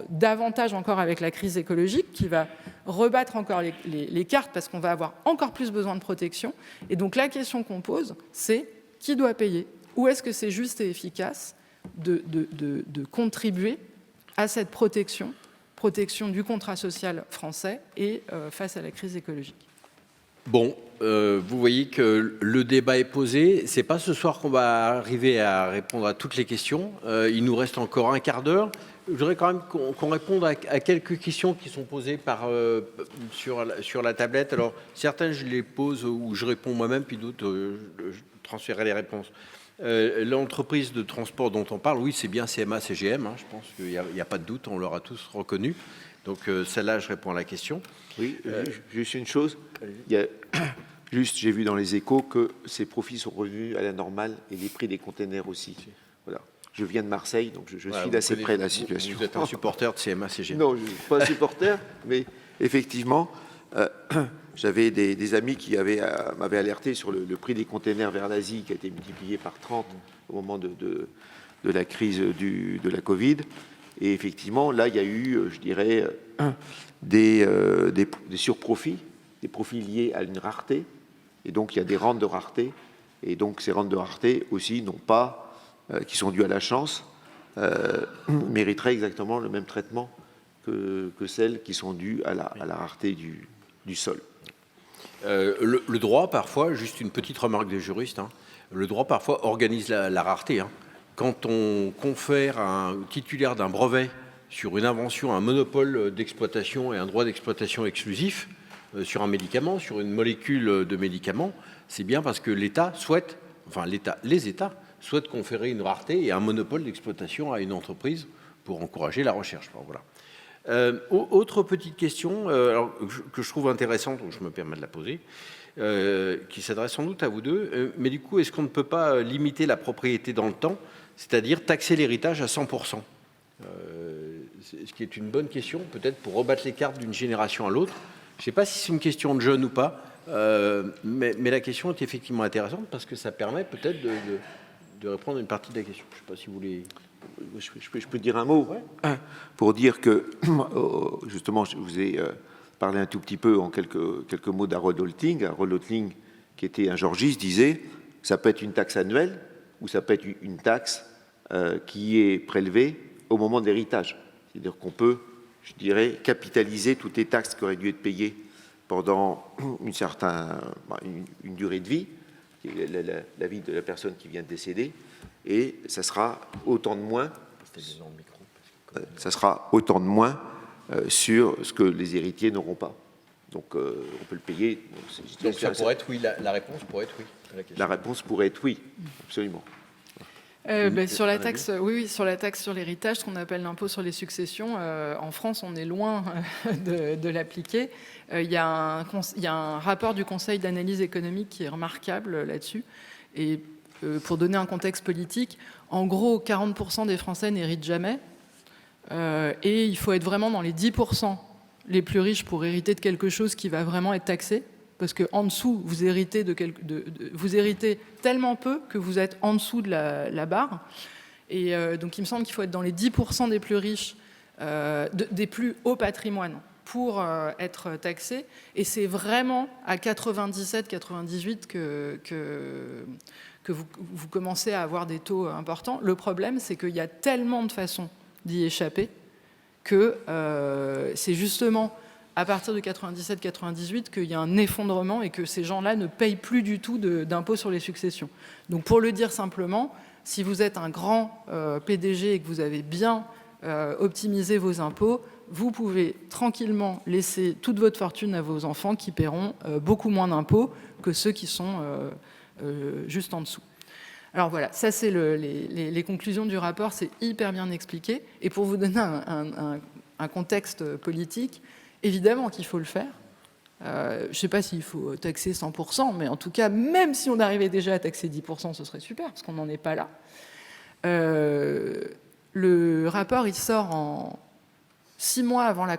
davantage encore avec la crise écologique qui va rebattre encore les cartes parce qu'on va avoir encore plus besoin de protection. Et donc la question qu'on pose, c'est qui doit payer? Où est-ce que c'est juste et efficace de contribuer à cette protection du contrat social français et face à la crise écologique? Bon, vous voyez que le débat est posé. Ce n'est pas ce soir qu'on va arriver à répondre à toutes les questions. Il nous reste encore un quart d'heure. Je voudrais quand même qu'on réponde à quelques questions qui sont posées sur la tablette. Alors, certaines, je les pose ou je réponds moi-même, puis d'autres, je transférerai les réponses. L'entreprise de transport dont on parle, oui, c'est bien CMA CGM. Hein, je pense qu'il n'y a pas de doute, on l'aura tous reconnu. Donc, celle-là, je réponds à la question. Oui, juste une chose. J'ai vu dans les Échos que ces profits sont revenus à la normale et les prix des containers aussi. Voilà. Je viens de Marseille, donc je suis d'assez près de la situation. Vous êtes un supporter de CMA CGM? Non, je ne suis pas un supporter, mais effectivement, j'avais des amis qui m'avaient alerté sur le prix des containers vers l'Asie qui a été multiplié par 30 au moment de la crise de la Covid. Et effectivement, là, il y a eu, je dirais, des surprofits, des profits liés à une rareté. Et donc, il y a des rentes de rareté. Et donc, ces rentes de rareté aussi qui sont dues à la chance, mériteraient exactement le même traitement que celles qui sont dues à la rareté du sol. Le droit, parfois, juste une petite remarque des juristes, hein, le droit, parfois, organise la rareté. Hein. Quand on confère à un titulaire d'un brevet sur une invention, un monopole d'exploitation et un droit d'exploitation exclusif sur un médicament, sur une molécule de médicament, c'est bien parce que l'État souhaite, enfin les États souhaitent conférer une rareté et un monopole d'exploitation à une entreprise pour encourager la recherche. Enfin, voilà. Autre petite question alors, que je trouve intéressante, donc je me permets de la poser, qui s'adresse sans doute à vous deux, mais du coup, est-ce qu'on ne peut pas limiter la propriété dans le temps, c'est-à-dire taxer l'héritage à 100%, ce qui est une bonne question, peut-être pour rebattre les cartes d'une génération à l'autre. Je ne sais pas si c'est une question de jeune ou pas, mais la question est effectivement intéressante parce que ça permet peut-être de répondre à une partie de la question. Je ne sais pas si vous voulez... Je peux dire un mot pour dire que, justement, je vous ai parlé un tout petit peu en quelques mots d'Harold Holting. Harold Holting, qui était un georgiste, disait ça peut être une taxe annuelle ou ça peut être une taxe qui est prélevée au moment de l'héritage. C'est-à-dire qu'on peut, je dirais, capitaliser toutes les taxes qui auraient dû être payées pendant une durée de vie, la vie de la personne qui vient de décéder, et ça sera autant de moins, sur ce que les héritiers n'auront pas. Donc on peut le payer. Donc ça pourrait être oui, la réponse pourrait être oui. La réponse pourrait être oui, absolument. Sur la taxe, sur la taxe sur l'héritage, ce qu'on appelle l'impôt sur les successions, en France, on est loin de l'appliquer. Il y a un rapport du Conseil d'analyse économique qui est remarquable là-dessus. Et pour donner un contexte politique, en gros, 40% des Français n'héritent jamais. Et il faut être vraiment dans les 10% les plus riches pour hériter de quelque chose qui va vraiment être taxé. Parce qu'en dessous, vous héritez, vous héritez tellement peu que vous êtes en dessous de la barre. Et donc il me semble qu'il faut être dans les 10% des plus riches, des plus hauts patrimoines pour être taxé. Et c'est vraiment à 97-98 que vous commencez à avoir des taux importants. Le problème, c'est qu'il y a tellement de façons d'y échapper que c'est justement à partir de 97-98 qu'il y a un effondrement et que ces gens-là ne payent plus du tout d'impôts sur les successions. Donc pour le dire simplement, si vous êtes un grand PDG et que vous avez bien optimisé vos impôts, vous pouvez tranquillement laisser toute votre fortune à vos enfants qui paieront beaucoup moins d'impôts que ceux qui sont juste en dessous. Alors voilà, ça c'est les conclusions du rapport, c'est hyper bien expliqué. Et pour vous donner un contexte politique, évidemment qu'il faut le faire. Je ne sais pas s'il faut taxer 100%, mais en tout cas, même si on arrivait déjà à taxer 10%, ce serait super, parce qu'on n'en est pas là. Le rapport, il sort en 6 mois avant la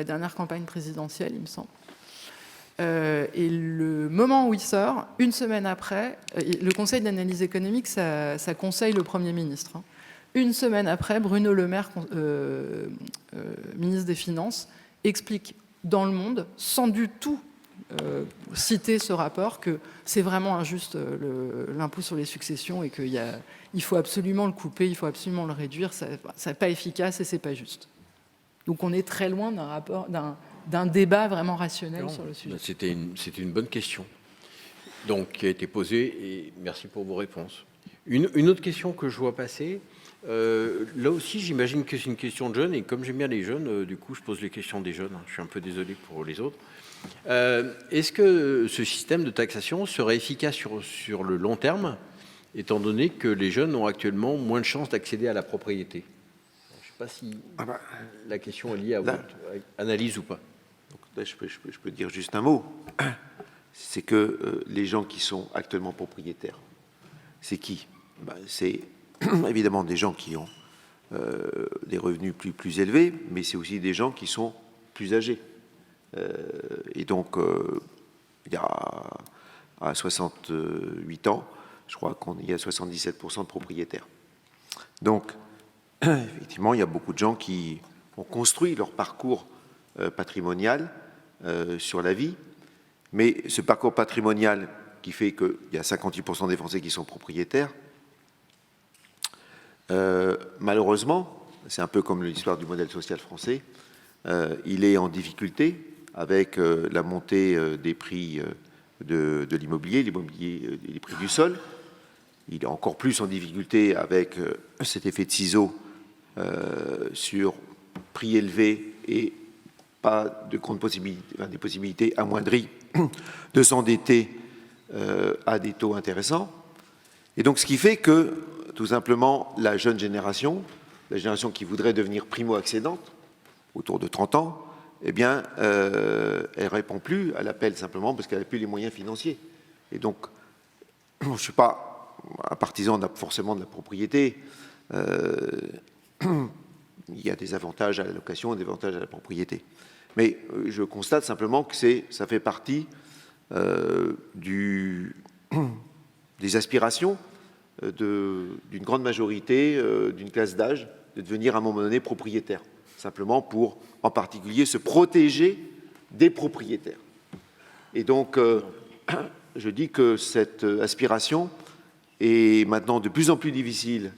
dernière campagne présidentielle, il me semble. Et le moment où il sort, une semaine après, le Conseil d'analyse économique, ça conseille le Premier ministre. Hein. Une semaine après, Bruno Le Maire, ministre des Finances, explique dans Le Monde, sans du tout citer ce rapport, que c'est vraiment injuste l'impôt sur les successions et qu'il faut absolument le couper, il faut absolument le réduire, ça n'est pas efficace et c'est pas juste. Donc on est très loin d'un débat vraiment rationnel sur le sujet. C'était une bonne question donc, qui a été posée et merci pour vos réponses. Une autre question que je vois passer, là aussi j'imagine que c'est une question de jeunes et comme j'aime bien les jeunes, du coup je pose les questions des jeunes, hein, je suis un peu désolé pour les autres. Est-ce que ce système de taxation serait efficace sur le long terme, étant donné que les jeunes ont actuellement moins de chances d'accéder à la propriété? Je ne sais pas si la question est liée à votre analyse ou pas. Donc là, je peux dire juste un mot. C'est que les gens qui sont actuellement propriétaires, c'est qui? C'est évidemment des gens qui ont des revenus plus élevés, mais c'est aussi des gens qui sont plus âgés. Et donc, il y a à 68 ans, je crois qu'il y a 77% de propriétaires. Donc, effectivement, il y a beaucoup de gens qui ont construit leur parcours patrimonial sur la vie, mais ce parcours patrimonial qui fait qu'il y a 58% des Français qui sont propriétaires, malheureusement, c'est un peu comme l'histoire du modèle social français, il est en difficulté avec la montée des prix de l'immobilier, les prix du sol. Il est encore plus en difficulté avec cet effet de ciseau sur prix élevés et pas de grandes possibilités, des possibilités amoindries de s'endetter à des taux intéressants. Et donc, ce qui fait que, tout simplement, la jeune génération, la génération qui voudrait devenir primo-accédante, autour de 30 ans, eh bien, elle ne répond plus à l'appel simplement parce qu'elle n'a plus les moyens financiers. Et donc, je ne suis pas un partisan forcément de la propriété. Il y a des avantages à la location et des avantages à la propriété. Mais je constate simplement que ça fait partie des aspirations d'une grande majorité, d'une classe d'âge, de devenir à un moment donné propriétaire. Simplement pour, en particulier, se protéger des propriétaires. Et donc, je dis que cette aspiration est maintenant de plus en plus difficile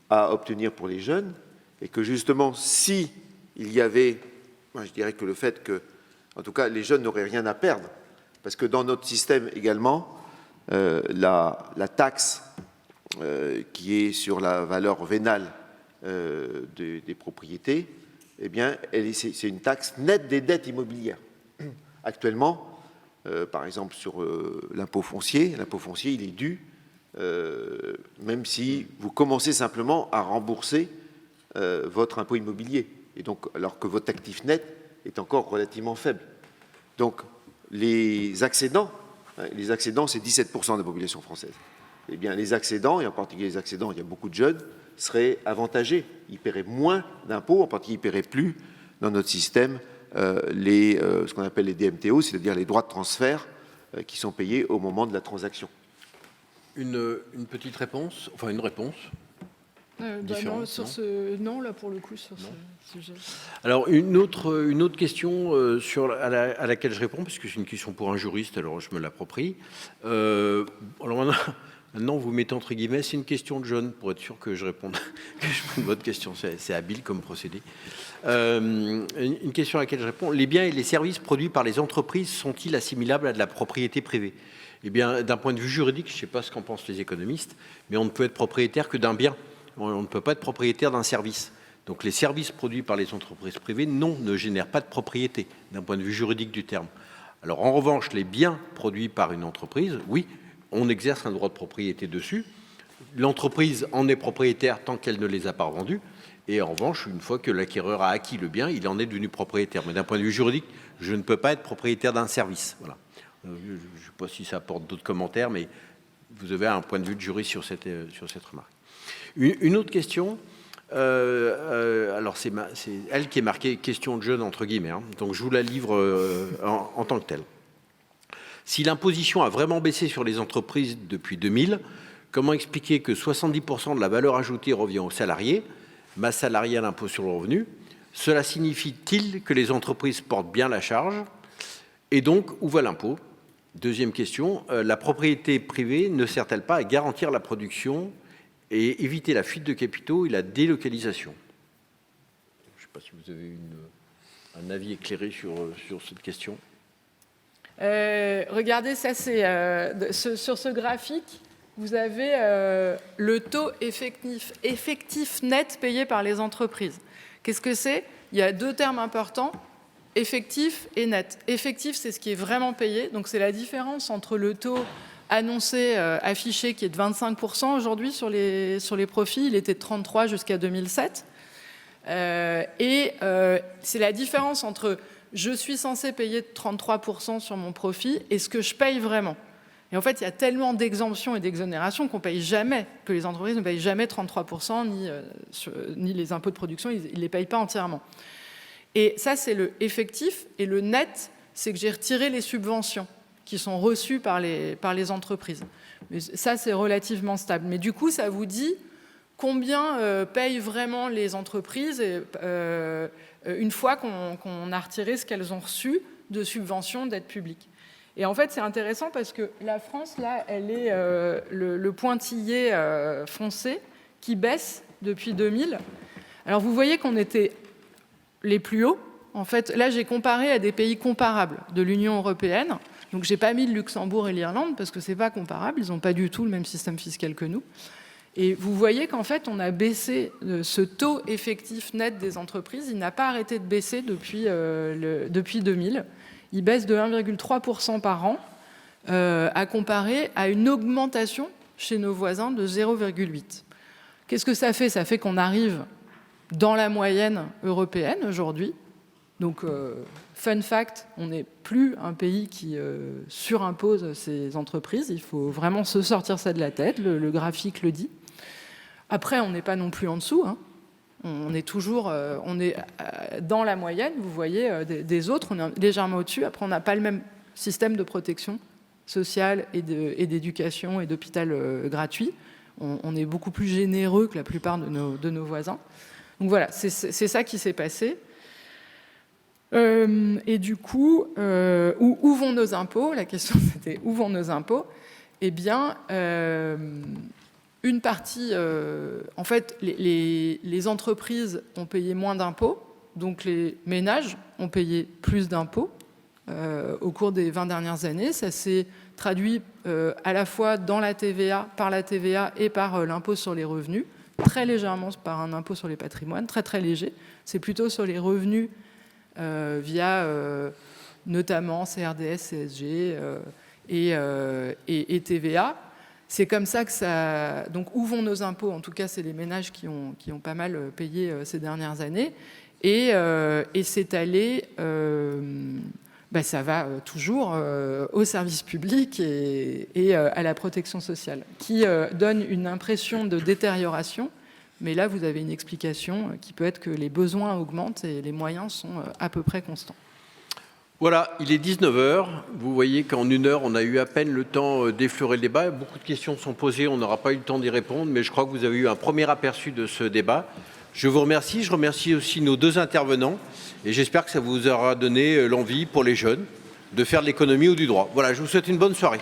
à obtenir pour les jeunes, et que justement, si il y avait, moi je dirais que le fait que, en tout cas, les jeunes n'auraient rien à perdre, parce que dans notre système également, la taxe qui est sur la valeur vénale des propriétés, eh bien, c'est une taxe nette des dettes immobilières. Actuellement, par exemple, sur l'impôt foncier, il est dû, même si vous commencez simplement à rembourser votre impôt immobilier, et donc, alors que votre actif net est encore relativement faible. Donc, les accédants, c'est 17% de la population française. Eh bien, les accédants, et en particulier les accédants, il y a beaucoup de jeunes, seraient avantagés. Ils paieraient moins d'impôts, en particulier ils ne paieraient plus dans notre système ce qu'on appelle les DMTO, c'est-à-dire les droits de transfert qui sont payés au moment de la transaction. Une petite réponse, enfin une réponse non, là pour le coup, sur ce sujet. Alors, une autre question à laquelle je réponds, puisque c'est une question pour un juriste, alors je me l'approprie. Alors maintenant, vous mettez entre guillemets, c'est une question de jeune, pour être sûr que je réponde à votre question. C'est habile comme procédé. Une question à laquelle je réponds. Les biens et les services produits par les entreprises sont-ils assimilables à de la propriété privée ? Eh bien, d'un point de vue juridique, je ne sais pas ce qu'en pensent les économistes, mais on ne peut être propriétaire que d'un bien. On ne peut pas être propriétaire d'un service. Donc les services produits par les entreprises privées, non, ne génèrent pas de propriété, d'un point de vue juridique du terme. Alors en revanche, les biens produits par une entreprise, oui, on exerce un droit de propriété dessus. L'entreprise en est propriétaire tant qu'elle ne les a pas revendus. Et en revanche, une fois que l'acquéreur a acquis le bien, il en est devenu propriétaire. Mais d'un point de vue juridique, je ne peux pas être propriétaire d'un service. Voilà. Je ne sais pas si ça apporte d'autres commentaires, mais vous avez un point de vue de juriste sur cette remarque. Une autre question, alors c'est elle qui est marquée question de jeune entre guillemets, hein, donc je vous la livre en tant que telle. Si l'imposition a vraiment baissé sur les entreprises depuis 2000, comment expliquer que 70% de la valeur ajoutée revient aux salariés, masse salariale, impôt sur le revenu? Cela signifie-t-il que les entreprises portent bien la charge? Et donc, où va l'impôt? Deuxième question, la propriété privée ne sert-elle pas à garantir la production et éviter la fuite de capitaux et la délocalisation? Je ne sais pas si vous avez un avis éclairé sur cette question. Regardez, ça c'est sur ce graphique, vous avez le taux effectif net payé par les entreprises. Qu'est-ce que c'est? Il y a deux termes importants, effectif et net. Effectif, c'est ce qui est vraiment payé, donc c'est la différence entre le taux annoncé, affiché, qui est de 25% aujourd'hui sur les profits. Il était de 33 jusqu'à 2007. C'est la différence entre je suis censé payer 33% sur mon profit et ce que je paye vraiment. Et en fait, il y a tellement d'exemptions et d'exonérations qu'on paye jamais, que les entreprises ne payent jamais 33%, ni les impôts de production, ils ne les payent pas entièrement. Et ça, c'est le effectif. Et le net, c'est que j'ai retiré les subventions qui sont reçues par les entreprises. Mais ça, c'est relativement stable. Mais du coup, ça vous dit combien payent vraiment les entreprises une fois qu'on a retiré ce qu'elles ont reçu de subventions d'aide publique. Et en fait, c'est intéressant parce que la France, là, elle est le pointillé foncé qui baisse depuis 2000. Alors, vous voyez qu'on était les plus hauts En fait, là, j'ai comparé à des pays comparables de l'Union européenne. Donc, je n'ai pas mis le Luxembourg et l'Irlande parce que ce n'est pas comparable. Ils n'ont pas du tout le même système fiscal que nous. Et vous voyez qu'en fait, on a baissé ce taux effectif net des entreprises. Il n'a pas arrêté de baisser depuis 2000. Il baisse de 1,3% par an, à comparer à une augmentation chez nos voisins de 0,8. Qu'est-ce que ça fait? Ça fait qu'on arrive dans la moyenne européenne aujourd'hui. Donc, fun fact, on n'est plus un pays qui surimpose ses entreprises. Il faut vraiment se sortir ça de la tête. Le graphique le dit. Après, on n'est pas non plus en dessous. Hein. On est toujours dans la moyenne, vous voyez, des autres. On est légèrement au-dessus. Après, on n'a pas le même système de protection sociale et d'éducation et d'hôpital gratuit. On est beaucoup plus généreux que la plupart de nos voisins. Donc voilà, c'est ça qui s'est passé. Et du coup, où vont nos impôts? La question, c'était où vont nos impôts? Eh bien, une partie... en fait, les entreprises ont payé moins d'impôts, donc les ménages ont payé plus d'impôts au cours des 20 dernières années. Ça s'est traduit à la fois dans la TVA, par la TVA et par l'impôt sur les revenus, très légèrement par un impôt sur les patrimoines, très très léger. C'est plutôt sur les revenus via notamment CRDS, CSG et TVA. C'est comme ça que ça... Donc, où vont nos impôts? En tout cas, c'est les ménages qui ont pas mal payé ces dernières années. Et c'est allé... ça va toujours au service public et à la protection sociale, qui donne une impression de détérioration. Mais là, vous avez une explication qui peut être que les besoins augmentent et les moyens sont à peu près constants. Voilà, il est 19h. Vous voyez qu'en 1 heure, on a eu à peine le temps d'effleurer le débat. Beaucoup de questions sont posées, on n'aura pas eu le temps d'y répondre, mais je crois que vous avez eu un premier aperçu de ce débat. Je vous remercie. Je remercie aussi nos 2 intervenants et j'espère que ça vous aura donné l'envie pour les jeunes de faire de l'économie ou du droit. Voilà, je vous souhaite une bonne soirée.